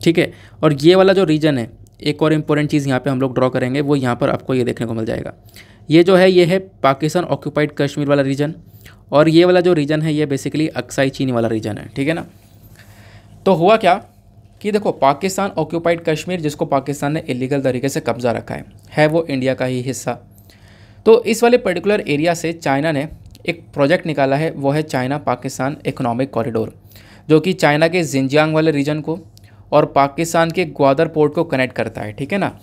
ठीक है। और ये वाला जो रीजन है, एक और इम्पोर्टेंट चीज़ यहाँ पे हम लोग ड्रॉ करेंगे, वो यहाँ पर आपको ये देखने को मिल जाएगा। ये जो है ये है पाकिस्तान ऑक्यूपाइड कश्मीर वाला रीजन, और ये वाला जो रीजन है ये बेसिकली अक्साई चीन वाला रीजन है। ठीक है ना। तो हुआ क्या कि देखो पाकिस्तान ऑक्यूपाइड कश्मीर, जिसको पाकिस्तान ने इलीगल तरीके से कब्जा रखा है वो इंडिया का ही हिस्सा। तो इस वाले पर्टिकुलर एरिया से चाइना ने एक प्रोजेक्ट निकाला है, वो है चाइना पाकिस्तान इकोनॉमिक कॉरिडोर, जो कि चाइना के जिंजियांग वाले रीजन को और पाकिस्तान के ग्वादर पोर्ट को कनेक्ट करता है। ठीक है ना।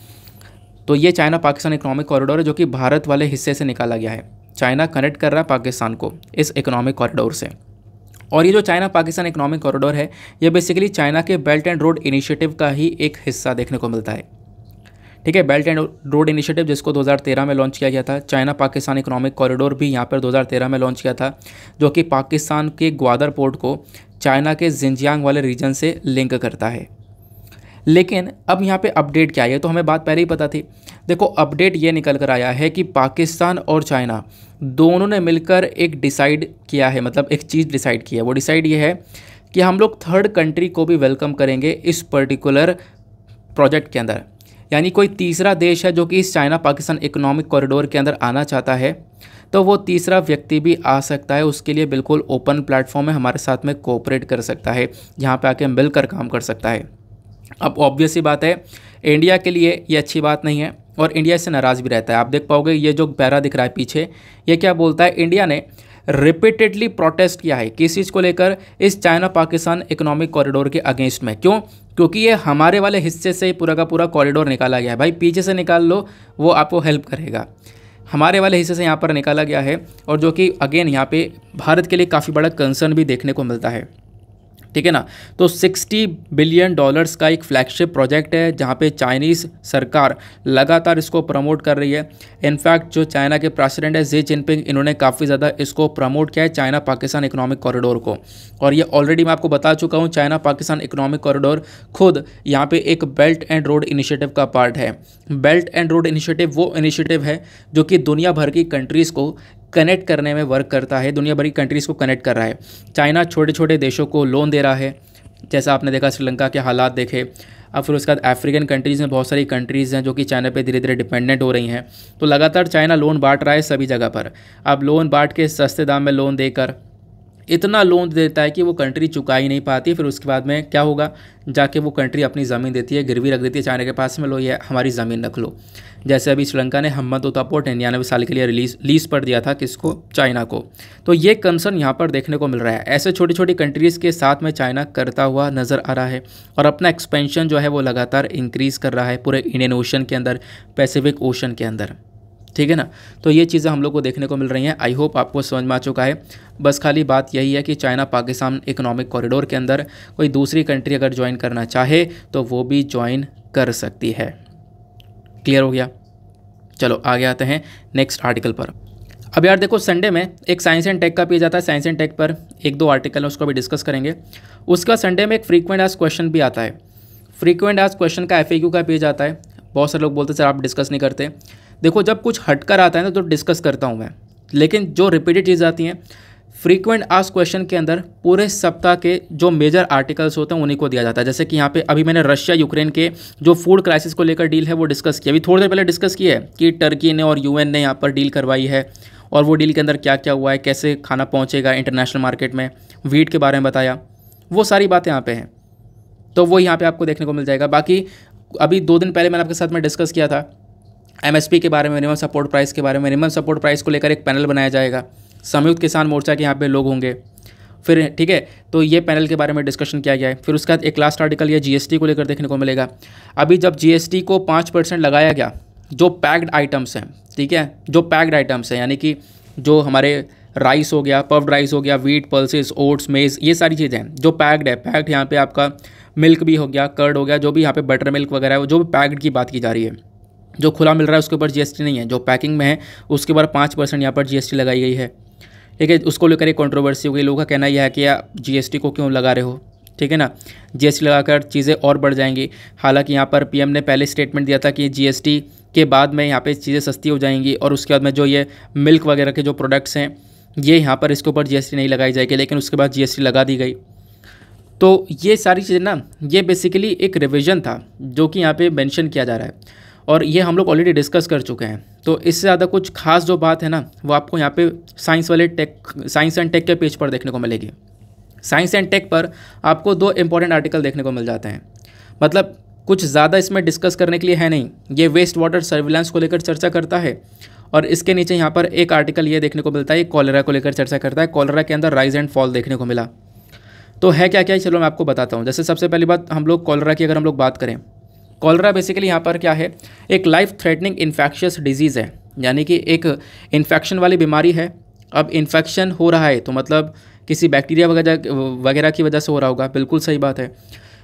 तो ये चाइना पाकिस्तान इकोनॉमिक कॉरिडोर है जो कि भारत वाले हिस्से से निकाला गया है। चाइना कनेक्ट कर रहा है पाकिस्तान को इस इकोनॉमिक कॉरिडोर से। और ये जो चाइना पाकिस्तान इकोनॉमिक कॉरिडोर है ये बेसिकली चाइना के बेल्ट एंड रोड इनिशिएटिव का ही एक हिस्सा देखने को मिलता है। ठीक है। बेल्ट एंड रोड इनिशिएटिव जिसको 2013 में लॉन्च किया गया था। चाइना पाकिस्तान इकोनॉमिक कॉरिडोर भी यहाँ पर 2013 में लॉन्च किया था, जो कि पाकिस्तान के ग्वादर पोर्ट को चाइना के जिनजियांग वाले रीजन से लिंक करता है। लेकिन अब यहाँ पे अपडेट क्या है, तो हमें बात पहले ही पता थी। देखो अपडेट ये निकल कर आया है कि पाकिस्तान और चाइना दोनों ने मिलकर एक डिसाइड किया है, मतलब एक चीज़ डिसाइड की है। वो डिसाइड ये है कि हम लोग थर्ड कंट्री को भी वेलकम करेंगे इस पर्टिकुलर प्रोजेक्ट के अंदर। यानी कोई तीसरा देश है जो कि इस चाइना पाकिस्तान इकोनॉमिक कॉरिडोर के अंदर आना चाहता है, तो वो तीसरा व्यक्ति भी आ सकता है। उसके लिए बिल्कुल ओपन प्लेटफॉर्म है, हमारे साथ में कोऑपरेट कर सकता है, यहाँ पे आके मिलकर काम कर सकता है। अब ऑब्वियस सी बात है, इंडिया के लिए ये अच्छी बात नहीं है और इंडिया इससे नाराज़ भी रहता है। आप देख पाओगे ये जो पैरा दिख रहा है पीछे, ये क्या बोलता है, इंडिया ने रिपीटेडली प्रोटेस्ट किया है किस चीज़ को लेकर, इस चाइना पाकिस्तान इकोनॉमिक कॉरिडोर के अगेंस्ट में। क्यों? क्योंकि ये हमारे वाले हिस्से से पूरा का पूरा कॉरिडोर निकाला गया है। भाई पीछे से निकाल लो, वो आपको हेल्प करेगा। हमारे वाले हिस्से से यहाँ पर निकाला गया है, और जो कि अगेन यहाँ पे भारत के लिए काफ़ी बड़ा कंसर्न भी देखने को मिलता है। ठीक है ना। तो $60 बिलियन का एक फ्लैगशिप प्रोजेक्ट है, जहाँ पे चाइनीज़ सरकार लगातार इसको प्रमोट कर रही है। इनफैक्ट जो चाइना के प्रेसिडेंट है शी जिनपिंग, इन्होंने काफ़ी ज़्यादा इसको प्रमोट किया है, चाइना पाकिस्तान इकोनॉमिक कॉरिडोर को। और ये ऑलरेडी मैं आपको बता चुका हूँ, चाइना पाकिस्तान इकोनॉमिक कॉरिडोर खुद यहाँ पे एक बेल्ट एंड रोड इनिशिएटिव का पार्ट है। बेल्ट एंड रोड इनिशिएटिव वो इनिशिएटिव है जो कि दुनिया भर की कंट्रीज़ को कनेक्ट करने में वर्क करता है, दुनिया भर की कंट्रीज़ को कनेक्ट कर रहा है। चाइना छोटे छोटे देशों को लोन दे रहा है, जैसा आपने देखा श्रीलंका के हालात देखे। अब फिर उसके बाद अफ्रीकन कंट्रीज़ में बहुत सारी कंट्रीज़ हैं जो कि चाइना पे धीरे धीरे डिपेंडेंट हो रही हैं। तो लगातार चाइना लोन बांट रहा है सभी जगह पर। अब लोन बांट के सस्ते दाम में लोन देकर इतना लोन देता है कि वो कंट्री चुका ही नहीं पाती। फिर उसके बाद में क्या होगा, जाके वो कंट्री अपनी ज़मीन देती है, गिरवी रख देती है चाइना के पास में, लो ये हमारी ज़मीन रख लो। जैसे अभी श्रीलंका ने हम्बंतोता पोर्ट 99 साल के लिए लीज पर दिया था, किसको, चाइना को। तो ये कंसर्न यहाँ पर देखने को मिल रहा है। ऐसे छोटी छोटी कंट्रीज़ के साथ में चाइना करता हुआ नज़र आ रहा है और अपना एक्सपेंशन जो है वो लगातार इंक्रीज़ कर रहा है पूरे इंडियन ओशन के अंदर, पैसिफिक ओशन के अंदर। ठीक है ना। तो ये चीज़ें हम लोग को देखने को मिल रही हैं। आई होप आपको समझ में आ चुका है। बस खाली बात यही है कि चाइना पाकिस्तान इकोनॉमिक कॉरिडोर के अंदर कोई दूसरी कंट्री अगर ज्वाइन करना चाहे तो वो भी ज्वाइन कर सकती है। क्लियर हो गया। चलो आगे आते हैं नेक्स्ट आर्टिकल पर। अब यार देखो, संडे में एक साइंस एंड टेक का पेज आता है। साइंस एंड टेक पर एक दो आर्टिकल है, उसको भी डिस्कस करेंगे। उसका संडे में एक फ्रीक्वेंट आस्क्ड क्वेश्चन भी आता है। फ्रीक्वेंट आस्क्ड क्वेश्चन का FAQ का पेज आता है। बहुत सारे लोग बोलते हैं सर आप डिस्कस नहीं करते। देखो, जब कुछ हटकर आता है ना तो डिस्कस करता हूँ मैं, लेकिन जो रिपीटेड चीज़ आती हैं फ्रीक्वेंट आस्क्ड क्वेश्चन के अंदर पूरे सप्ताह के जो मेजर आर्टिकल्स होते हैं उन्हीं को दिया जाता है। जैसे कि यहाँ पे अभी मैंने रशिया यूक्रेन के जो फूड क्राइसिस को लेकर डील है वो डिस्कस किया। अभी थोड़ी देर पहले डिस्कस किया है कि टर्की ने और UN ने यहाँ पर डील करवाई है और वो डील के अंदर क्या क्या हुआ है, कैसे खाना पहुँचेगा इंटरनेशनल मार्केट में, वीट के बारे में बताया। वो सारी बातें यहाँ पे हैं, तो वो यहाँ पे आपको देखने को मिल जाएगा। बाकी अभी 2 दिन पहले मैंने आपके साथ में डिस्कस किया था MSP के बारे में, मिनिमम सपोर्ट प्राइस के बारे में। मिनिमम सपोर्ट प्राइस को लेकर एक पैनल बनाया जाएगा, संयुक्त किसान मोर्चा के यहाँ पे लोग होंगे। फिर ठीक है, तो ये पैनल के बारे में डिस्कशन किया गया है। फिर उसके बाद एक लास्ट आर्टिकल ये GST को लेकर देखने को मिलेगा। अभी जब GST को 5% लगाया गया, जो पैक्ड आइटम्स हैं, ठीक है, जो पैक्ड आइटम्स हैं यानी कि जो हमारे राइस हो गया, पफ्ड राइस हो गया, वीट, पल्सेस, ओट्स, मेज़, ये सारी चीज़ें हैं जो पैक्ड है। पैक्ड यहाँ पे आपका मिल्क भी हो गया, कर्ड हो गया, जो भी यहाँ पे बटर मिल्क वगैरह है, जो भी पैक्ड की बात की जा रही है। जो खुला मिल रहा है उसके ऊपर GST नहीं है, जो पैकिंग में है उसके ऊपर 5% यहाँ पर GST लगाई गई है। ठीक है, उसको लेकर एक कंट्रोवर्सी हो गई। लोगों का कहना यह है कि यार GST को क्यों लगा रहे हो, ठीक है ना, GST लगाकर चीज़ें और बढ़ जाएंगी। हालांकि यहाँ पर PM ने पहले स्टेटमेंट दिया था कि GST के बाद में यहाँ पे चीज़ें सस्ती हो जाएंगी और उसके बाद में जो ये मिल्क वगैरह के जो प्रोडक्ट्स हैं ये यहाँ पर इसके ऊपर GST नहीं लगाई जाएगी, लेकिन उसके बाद GST लगा दी गई। तो ये सारी चीज़ें ना, ये बेसिकली एक रिविज़न था जो कि यहाँ पे मेंशन किया जा रहा है और ये हम लोग ऑलरेडी डिस्कस कर चुके हैं। तो इससे ज़्यादा कुछ खास जो बात है ना वो आपको यहाँ पे साइंस एंड टेक के पेज पर देखने को मिलेगी। साइंस एंड टेक पर आपको 2 इंपॉर्टेंट आर्टिकल देखने को मिल जाते हैं। मतलब कुछ ज़्यादा इसमें डिस्कस करने के लिए है नहीं। ये वेस्ट वाटर सर्विलांस को लेकर चर्चा करता है और इसके नीचे यहाँ पर एक आर्टिकल ये देखने को मिलता है, कॉलेरा को लेकर चर्चा करता है। कॉलेरा के अंदर राइज एंड फॉल देखने को मिला। तो है क्या क्या, चलो मैं आपको बताता हूँ। जैसे सबसे पहली बात हम लोग कॉलेरा की अगर हम लोग बात करें, कॉलेरा बेसिकली यहाँ पर क्या है, एक लाइफ थ्रेटनिंग इन्फेक्शियस डिजीज़ है, यानी कि एक इन्फेक्शन वाली बीमारी है। अब इन्फेक्शन हो रहा है तो मतलब किसी बैक्टीरिया वगैरह की वजह से हो रहा होगा, बिल्कुल सही बात है।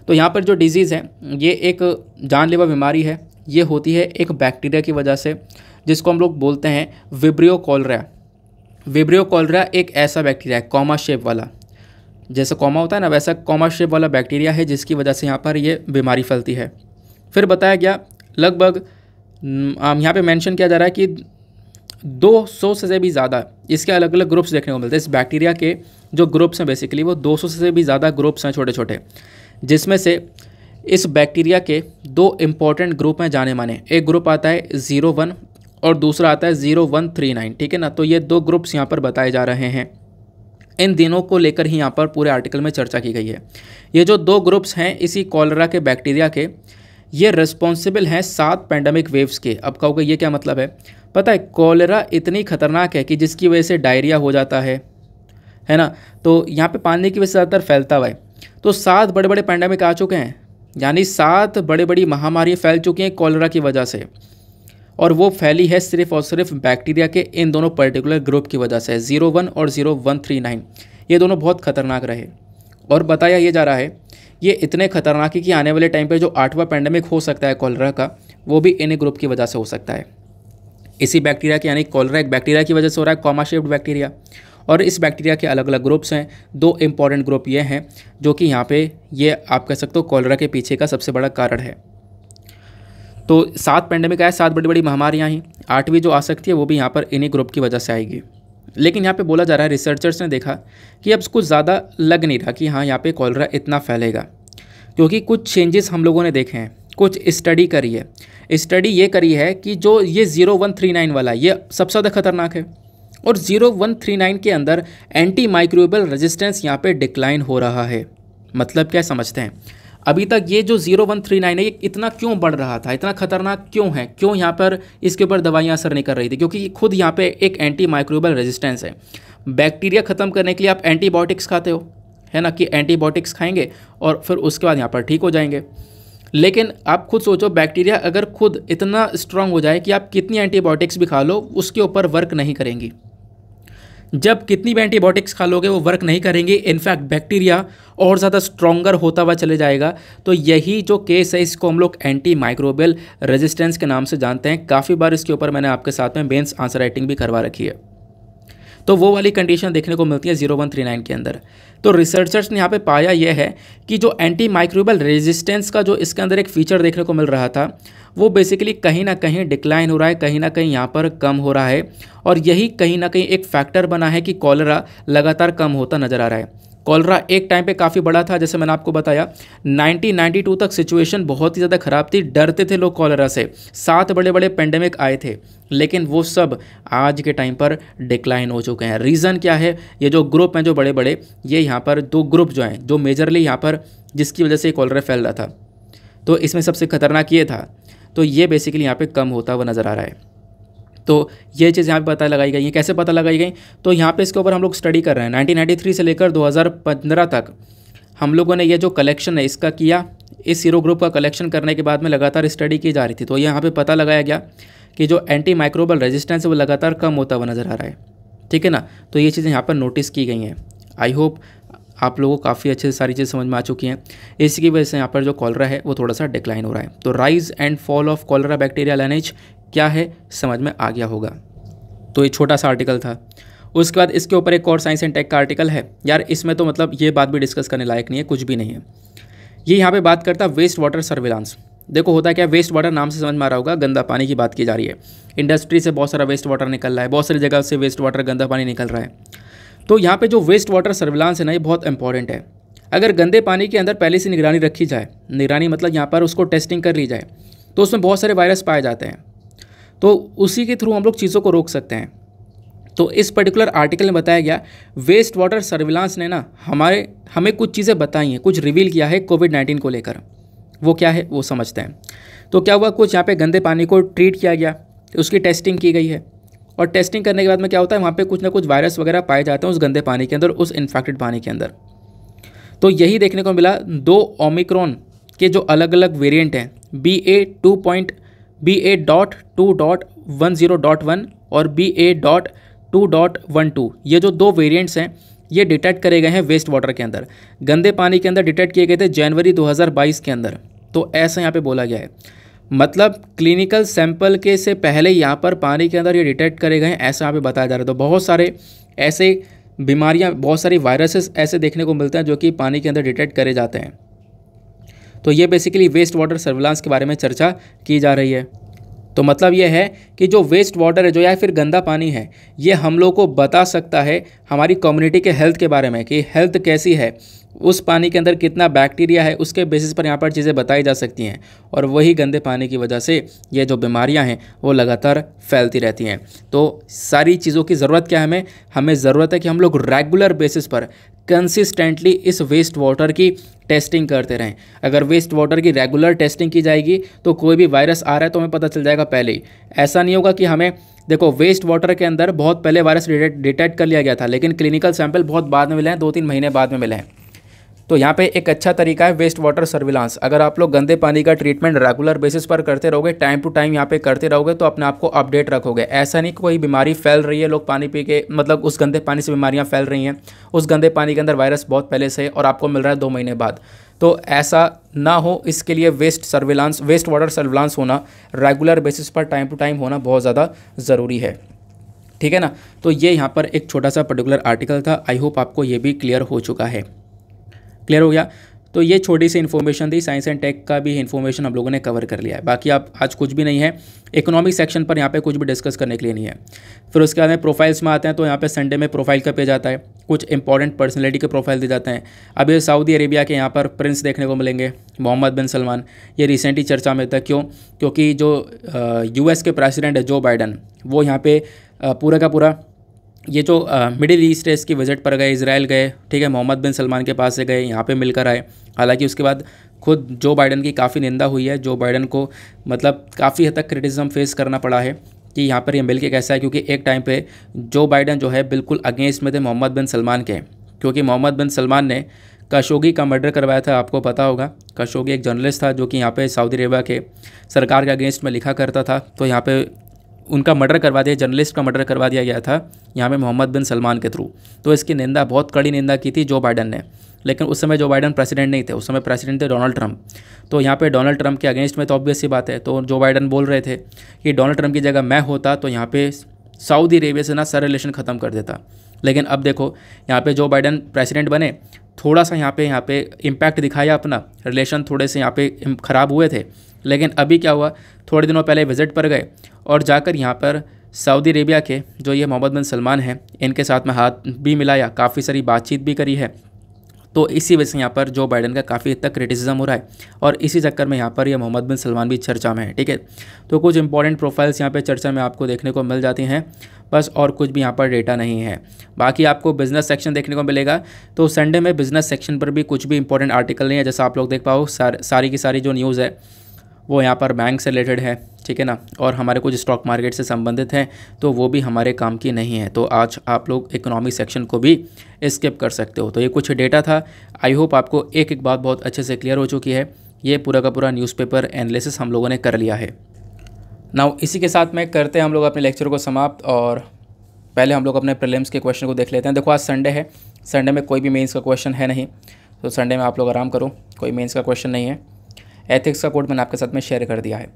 तो यहाँ पर जो डिजीज़ है ये एक जानलेवा बीमारी है ये होती है एक बैक्टीरिया की वजह से, जिसको हम लोग बोलते हैं विब्रियो कॉलरा। विब्रियो कॉलरा एक ऐसा बैक्टीरिया है कॉमा शेप वाला, जैसे कॉमा होता है ना वैसा कॉमा शेप वाला बैक्टीरिया है, जिसकी वजह से यहाँ पर ये बीमारी फैलती है। फिर बताया गया लगभग यहाँ पे मेंशन किया जा रहा है कि 200 से भी ज़्यादा इसके अलग अलग ग्रुप्स देखने को मिलते हैं। इस बैक्टीरिया के जो ग्रुप्स हैं बेसिकली वो 200 से भी ज़्यादा ग्रुप्स हैं छोटे छोटे, जिसमें से इस बैक्टीरिया के 2 इम्पॉर्टेंट ग्रुप हैं जाने माने। एक ग्रुप आता है 01 और दूसरा आता है 0139, ठीक है ना। तो ये 2 ग्रुप्स यहाँ पर बताए जा रहे हैं। इन दिनों को लेकर ही यहाँ पर पूरे आर्टिकल में चर्चा की गई है। ये जो 2 ग्रुप्स हैं इसी कॉलरा के बैक्टीरिया के, ये रिस्पॉन्सिबल हैं 7 पैंडेमिक वेव्स के। अब कहोगे ये क्या मतलब है? पता है कॉलरा इतनी खतरनाक है कि जिसकी वजह से डायरिया हो जाता है ना। तो यहाँ पे पानी की वजह से ज़्यादातर फैलता हुआ है। तो 7 बड़े बड़े पैंडेमिक आ चुके हैं, यानी 7 बड़ी बड़ी महामारी फैल चुकी हैं कॉलरा की वजह से, और वो फैली है सिर्फ और सिर्फ बैक्टीरिया के इन दोनों पर्टिकुलर ग्रुप की वजह से, 01 और 0139। ये दोनों बहुत खतरनाक रहे और बताया ये जा रहा है ये इतने खतरनाक है कि आने वाले टाइम पे जो 8वां पैंडेमिक हो सकता है कॉलरा का, वो भी इन्हीं ग्रुप की वजह से हो सकता है। इसी बैक्टीरिया के, यानी कॉलरा एक बैक्टीरिया की वजह से हो रहा है, कॉमा शेप्ड बैक्टीरिया। और इस बैक्टीरिया के अलग अलग ग्रुप्स हैं। 2 इंपॉर्टेंट ग्रुप ये हैं जो कि यहाँ पे ये आप कह सकते हो कॉलरा के पीछे का सबसे बड़ा कारण है। तो 7 पैंडेमिक आए, 7 बड़ी बड़ी महामारियाँ ही, 8वीं जो आ सकती है वो भी यहाँ पर इन्हीं ग्रुप की वजह से आएगी। लेकिन यहाँ पे बोला जा रहा है, रिसर्चर्स ने देखा कि अब कुछ ज़्यादा लग नहीं रहा कि हाँ यहाँ पे कॉलरा इतना फैलेगा, क्योंकि कुछ चेंजेस हम लोगों ने देखे हैं, कुछ स्टडी करी है। स्टडी ये करी है कि जो ये 0139 वाला ये सबसे ज़्यादा खतरनाक है, और 0139 के अंदर एंटी माइक्रोबियल रेजिस्टेंस यहाँ पे डिक्लाइन हो रहा है। मतलब क्या समझते हैं? अभी तक ये जो 0139 है ये इतना क्यों बढ़ रहा था, इतना खतरनाक क्यों है, क्यों यहाँ पर इसके ऊपर दवाइयाँ असर नहीं कर रही थी? क्योंकि खुद यहाँ पे एक एंटी माइक्रोबियल रेजिस्टेंस है। बैक्टीरिया ख़त्म करने के लिए आप एंटीबायोटिक्स खाते हो, है ना, कि एंटीबायोटिक्स खाएंगे और फिर उसके बाद यहाँ पर ठीक हो जाएंगे। लेकिन आप खुद सोचो, बैक्टीरिया अगर खुद इतना स्ट्रांग हो जाए कि आप कितनी एंटीबायोटिक्स भी खा लो उसके ऊपर वर्क नहीं करेंगी। जब कितनी भी एंटीबायोटिक्स खा लोगे वो वर्क नहीं करेंगी, इनफैक्ट बैक्टीरिया और ज़्यादा स्ट्रॉन्गर होता हुआ चले जाएगा। तो यही जो केस है इसको हम लोग एंटी माइक्रोबियल रेजिस्टेंस के नाम से जानते हैं। काफ़ी बार इसके ऊपर मैंने आपके साथ में मेंस आंसर राइटिंग भी करवा रखी है। तो वो वाली कंडीशन देखने को मिलती है 0139 के अंदर। तो रिसर्चर्स ने यहाँ पे पाया यह है कि जो एंटी माइक्रोबियल रेजिस्टेंस का जो इसके अंदर एक फीचर देखने को मिल रहा था वो बेसिकली कहीं ना कहीं डिक्लाइन हो रहा है, कहीं ना कहीं यहाँ पर कम हो रहा है, और यही कहीं ना कहीं एक फैक्टर बना है कि कॉलरा लगातार कम होता नज़र आ रहा है। कॉलरा एक टाइम पे काफ़ी बड़ा था, जैसे मैंने आपको बताया 1992 तक सिचुएशन बहुत ही ज़्यादा ख़राब थी, डरते थे लोग कॉलरा से। 7 बड़े बड़े पेंडेमिक आए थे, लेकिन वो सब आज के टाइम पर डिक्लाइन हो चुके हैं। रीज़न क्या है? ये जो ग्रुप हैं जो बड़े बड़े, ये यहाँ पर 2 ग्रुप जो हैं जो मेजरली यहाँ पर जिसकी वजह से कॉलरा फैल रहा था, तो इसमें सबसे खतरनाक ये था। तो ये बेसिकली यहाँ पे कम होता हुआ नज़र आ रहा है। तो ये चीज़ यहाँ पे पता लगाई गई है। कैसे पता लगाई गई? तो यहाँ पे इसके ऊपर हम लोग स्टडी कर रहे हैं। 1993 से लेकर 2015 तक हम लोगों ने ये जो कलेक्शन है इसका किया। इस सीरो ग्रुप का कलेक्शन करने के बाद में लगातार स्टडी की जा रही थी। तो यहाँ पे पता लगाया गया कि जो एंटी माइक्रोबियल रेजिस्टेंस है वो लगातार कम होता हुआ नज़र आ रहा है, ठीक है ना। तो ये चीज़ें यहाँ पर नोटिस की गई हैं। आई होप आप लोगों को काफ़ी अच्छे से सारी चीज़ समझ में आ चुकी हैं। इसी की वजह से यहाँ पर जो कॉलरा है वो थोड़ा सा डिक्लाइन हो रहा है। तो rise and fall of cholera bacteria lineage क्या है समझ में आ गया होगा। तो ये छोटा सा आर्टिकल था। उसके बाद इसके ऊपर एक और साइंस एंड टेक का आर्टिकल है। यार इसमें तो मतलब ये बात भी डिस्कस करने लायक नहीं है, कुछ भी नहीं है। ये यहाँ पे बात करता है वेस्ट वाटर सर्विलांस। देखो होता क्या, वेस्ट वाटर नाम से समझ में आ रहा होगा, गंदा पानी की बात की जा रही है। इंडस्ट्री से बहुत सारा वेस्ट वाटर निकल रहा है, बहुत सारी जगह से वेस्ट वाटर गंदा पानी निकल रहा है। तो यहाँ पे जो वेस्ट वाटर सर्विलांस है ना, ये बहुत इंपॉर्टेंट है। अगर गंदे पानी के अंदर पहले से निगरानी रखी जाए, निगरानी मतलब यहाँ पर उसको टेस्टिंग कर ली जाए, तो उसमें बहुत सारे वायरस पाए जाते हैं। तो उसी के थ्रू हम लोग चीज़ों को रोक सकते हैं। तो इस पर्टिकुलर आर्टिकल में बताया गया वेस्ट वाटर सर्विलांस ने ना हमें कुछ चीज़ें बताई हैं, कुछ रिवील किया है कोविड-19 को लेकर। वो क्या है वो समझते हैं। तो क्या हुआ, कुछ यहाँ पे गंदे पानी को ट्रीट किया गया, उसकी टेस्टिंग की गई है, और टेस्टिंग करने के बाद में क्या होता है, वहाँ पे कुछ ना कुछ वायरस वगैरह पाए जाते हैं उस गंदे पानी के अंदर, उस इन्फेक्टेड पानी के अंदर। तो यही देखने को मिला 2 ओमिक्रॉन के जो अलग अलग वेरिएंट हैं, BA.2.10.1 और BA.2.12, ये जो 2 वेरिएंट्स हैं ये डिटेक्ट करे गए हैं वेस्ट वाटर के अंदर, गंदे पानी के अंदर डिटेक्ट किए गए थे जनवरी 2022 के अंदर। तो ऐसा यहाँ पे बोला गया है। मतलब क्लिनिकल सैंपल के से पहले यहाँ पर पानी के अंदर ये डिटेक्ट करे गए, ऐसा यहाँ पे बताया जा रहा है। तो बहुत सारे ऐसे बीमारियाँ, बहुत सारी वायरसेस ऐसे देखने को मिलते हैं जो कि पानी के अंदर डिटेक्ट करे जाते हैं। तो ये बेसिकली वेस्ट वाटर सर्विलांस के बारे में चर्चा की जा रही है। तो मतलब ये है कि जो वेस्ट वाटर है, जो या फिर गंदा पानी है, ये हम लोग को बता सकता है हमारी कम्युनिटी के हेल्थ के बारे में कि हेल्थ कैसी है, उस पानी के अंदर कितना बैक्टीरिया है, उसके बेसिस पर यहाँ पर चीज़ें बताई जा सकती हैं। और वही गंदे पानी की वजह से ये जो बीमारियाँ हैं वो लगातार फैलती रहती हैं। तो सारी चीज़ों की ज़रूरत क्या है, हमें ज़रूरत है कि हम लोग रेगुलर बेसिस पर कंसिस्टेंटली इस वेस्ट वाटर की टेस्टिंग करते रहें। अगर वेस्ट वाटर की रेगुलर टेस्टिंग की जाएगी तो कोई भी वायरस आ रहा है तो हमें पता चल जाएगा पहले ही। ऐसा नहीं होगा कि हमें, देखो वेस्ट वाटर के अंदर बहुत पहले वायरस डिटेक्ट कर लिया गया था, लेकिन क्लिनिकल सैंपल बहुत बाद में मिले हैं, 2-3 महीने बाद में मिले हैं। तो यहाँ पे एक अच्छा तरीका है वेस्ट वाटर सर्विलांस। अगर आप लोग गंदे पानी का ट्रीटमेंट रेगुलर बेसिस पर करते रहोगे, टाइम टू टाइम यहाँ पे करते रहोगे, तो अपने आप को अपडेट रखोगे। ऐसा नहीं कोई बीमारी फैल रही है, लोग पानी पी के, मतलब उस गंदे पानी से बीमारियाँ फैल रही हैं, उस गंदे पानी के अंदर वायरस बहुत पहले से है और आपको मिल रहा है 2 महीने बाद। तो ऐसा ना हो, इसके लिए वेस्ट वाटर सर्विलांस होना रेगुलर बेसिस पर टाइम टू टाइम होना बहुत ज़्यादा ज़रूरी है। ठीक है ना। तो ये यहाँ पर एक छोटा सा पर्टिकुलर आर्टिकल था। आई होप आपको ये भी क्लियर हो चुका है। क्लियर हो गया। तो ये छोटी सी इन्फॉर्मेशन थी, साइंस एंड टेक का भी इन्फॉर्मेशन हम लोगों ने कवर कर लिया है। बाकी आप आज कुछ भी नहीं है, इकोनॉमिक सेक्शन पर यहाँ पे कुछ भी डिस्कस करने के लिए नहीं है। फिर उसके बाद में प्रोफाइल्स में आते हैं। तो यहाँ पे संडे में प्रोफाइल का पेज आता है, कुछ इंपॉर्टेंट पर्सनैलिटी के प्रोफाइल दिए जाते हैं। अब ये सऊदी अरेबिया के यहाँ पर प्रिंस देखने को मिलेंगे, मोहम्मद बिन सलमान। ये रिसेंटली चर्चा में था। क्यों? क्योंकि जो US के प्रेसिडेंट है जो बाइडन, वो यहाँ पे पूरा का पूरा ये जो मिडिल ईस्ट है इसकी विजिट पर गए, इजराइल गए। ठीक है, मोहम्मद बिन सलमान के पास से गए, यहाँ पे मिलकर आए। हालांकि उसके बाद खुद जो बाइडन की काफ़ी निंदा हुई है, जो बाइडन को मतलब काफ़ी हद तक क्रिटिसिज्म फेस करना पड़ा है कि यहाँ पर ये मिल के कैसा है। क्योंकि एक टाइम पे जो बाइडन जो है बिल्कुल अगेंस्ट में थे मोहम्मद बिन सलमान के, क्योंकि मोहम्मद बिन सलमान ने खशोगी का मर्डर करवाया था। आपको पता होगा, खशोगी एक जर्नलिस्ट था जो कि यहाँ पे सऊदी अरेबिया के सरकार के अगेंस्ट में लिखा करता था। तो यहाँ पे उनका मर्डर करवा दिया, जर्नलिस्ट का मर्डर करवा दिया गया था यहाँ पे मोहम्मद बिन सलमान के थ्रू। तो इसकी निंदा, बहुत कड़ी निंदा की थी जो बाइडन ने। लेकिन उस समय जो बाइडन प्रेसिडेंट नहीं थे, उस समय प्रेसिडेंट थे डोनाल्ड ट्रंप। तो यहाँ पे डोनाल्ड ट्रंप के अगेंस्ट में तो ऑब्वियस सी बात है। तो जो बाइडन बोल रहे थे कि डोनाल्ड ट्रंप की जगह मैं होता तो यहाँ पे सऊदी अरेबिया से ना सारे रिलेशन ख़त्म कर देता। लेकिन अब देखो यहाँ पे जो बाइडन प्रेसिडेंट बने, थोड़ा सा यहाँ पे इम्पैक्ट दिखाया अपना, रिलेशन थोड़े से यहाँ पे ख़राब हुए थे। लेकिन अभी क्या हुआ, थोड़े दिनों पहले विजिट पर गए और जाकर यहाँ पर सऊदी अरेबिया के जो ये मोहम्मद बिन सलमान हैं, इनके साथ में हाथ भी मिलाया, काफ़ी सारी बातचीत भी करी है। तो इसी वजह से यहाँ पर जो बाइडन का काफ़ी हद तक क्रिटिसिज्म हो रहा है और इसी चक्कर में यहाँ पर ये मोहम्मद बिन सलमान भी चर्चा में है। ठीक है, तो कुछ इंपॉर्टेंट प्रोफाइल्स यहाँ पे चर्चा में आपको देखने को मिल जाती हैं बस, और कुछ भी यहाँ पर डेटा नहीं है। बाकी आपको बिजनेस सेक्शन देखने को मिलेगा। तो संडे में बिजनेस सेक्शन पर भी कुछ भी इंपॉर्टेंट आर्टिकल नहीं है। जैसा आप लोग देख पाओ, सारी की सारी जो न्यूज़ है वो यहाँ पर बैंक से रिलेटेड है। ठीक है ना, और हमारे कुछ स्टॉक मार्केट से संबंधित हैं, तो वो भी हमारे काम की नहीं है। तो आज आप लोग इकोनॉमिक सेक्शन को भी स्किप कर सकते हो। तो ये कुछ डेटा था। आई होप आपको एक एक बात बहुत अच्छे से क्लियर हो चुकी है। ये पूरा का पूरा न्यूज़पेपर एनालिसिस हम लोगों ने कर लिया है। नाउ इसी के साथ में करते हैं हम लोग अपने लेक्चर को समाप्त, और पहले हम लोग अपने प्रीलिम्स के क्वेश्चन को देख लेते हैं। देखो आज संडे है, संडे में कोई भी मेंस का क्वेश्चन है नहीं, तो संडे में आप लोग आराम करो, कोई मेंस का क्वेश्चन नहीं है। एथिक्स का कोड मैंने आपके साथ में शेयर कर दिया है।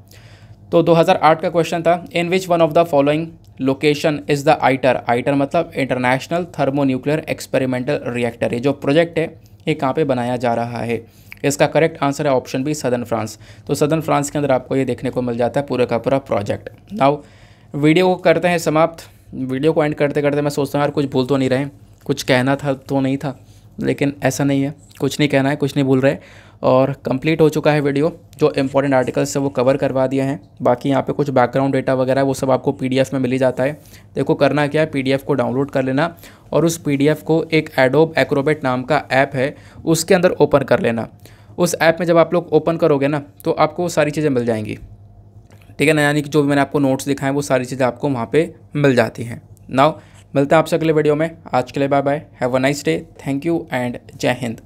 तो 2008 का क्वेश्चन था, in which one of the following location is the ITER. ITER मतलब इंटरनेशनल थर्मोन्यूक्लियर एक्सपेरिमेंटल रिएक्टर। ये जो प्रोजेक्ट है ये कहाँ पे बनाया जा रहा है? इसका करेक्ट आंसर है ऑप्शन बी, सदर्न फ्रांस। तो सदर्न फ्रांस के अंदर आपको ये देखने को मिल जाता है पूरा का पूरा प्रोजेक्ट। नाउ वीडियो को करते हैं समाप्त। वीडियो को एंड करते करते मैं सोचता हूँ यार कुछ भूल तो नहीं रहे, कुछ कहना था तो नहीं था, लेकिन ऐसा नहीं है, कुछ नहीं कहना है, कुछ नहीं भूल रहे, और कंप्लीट हो चुका है वीडियो। जो इंपॉर्टेंट आर्टिकल्स है वो कवर करवा दिए हैं। बाकी यहाँ पे कुछ बैकग्राउंड डेटा वगैरह वो सब आपको PDF में मिल ही जाता है। देखो करना क्या है, PDF को डाउनलोड कर लेना और उस PDF को एक एडोब एक्रोबैट नाम का ऐप है उसके अंदर ओपन कर लेना। उस ऐप में जब आप लोग ओपन करोगे ना तो आपको वो सारी चीज़ें मिल जाएंगी। ठीक है ना, यानी कि जो भी मैंने आपको नोट्स दिखाए वो सारी चीज़ें आपको वहाँ पर मिल जाती हैं। नाउ मिलते हैं आपसे अगले वीडियो में। आज के लिए bye bye, have a nice day, thank you and जय हिंद।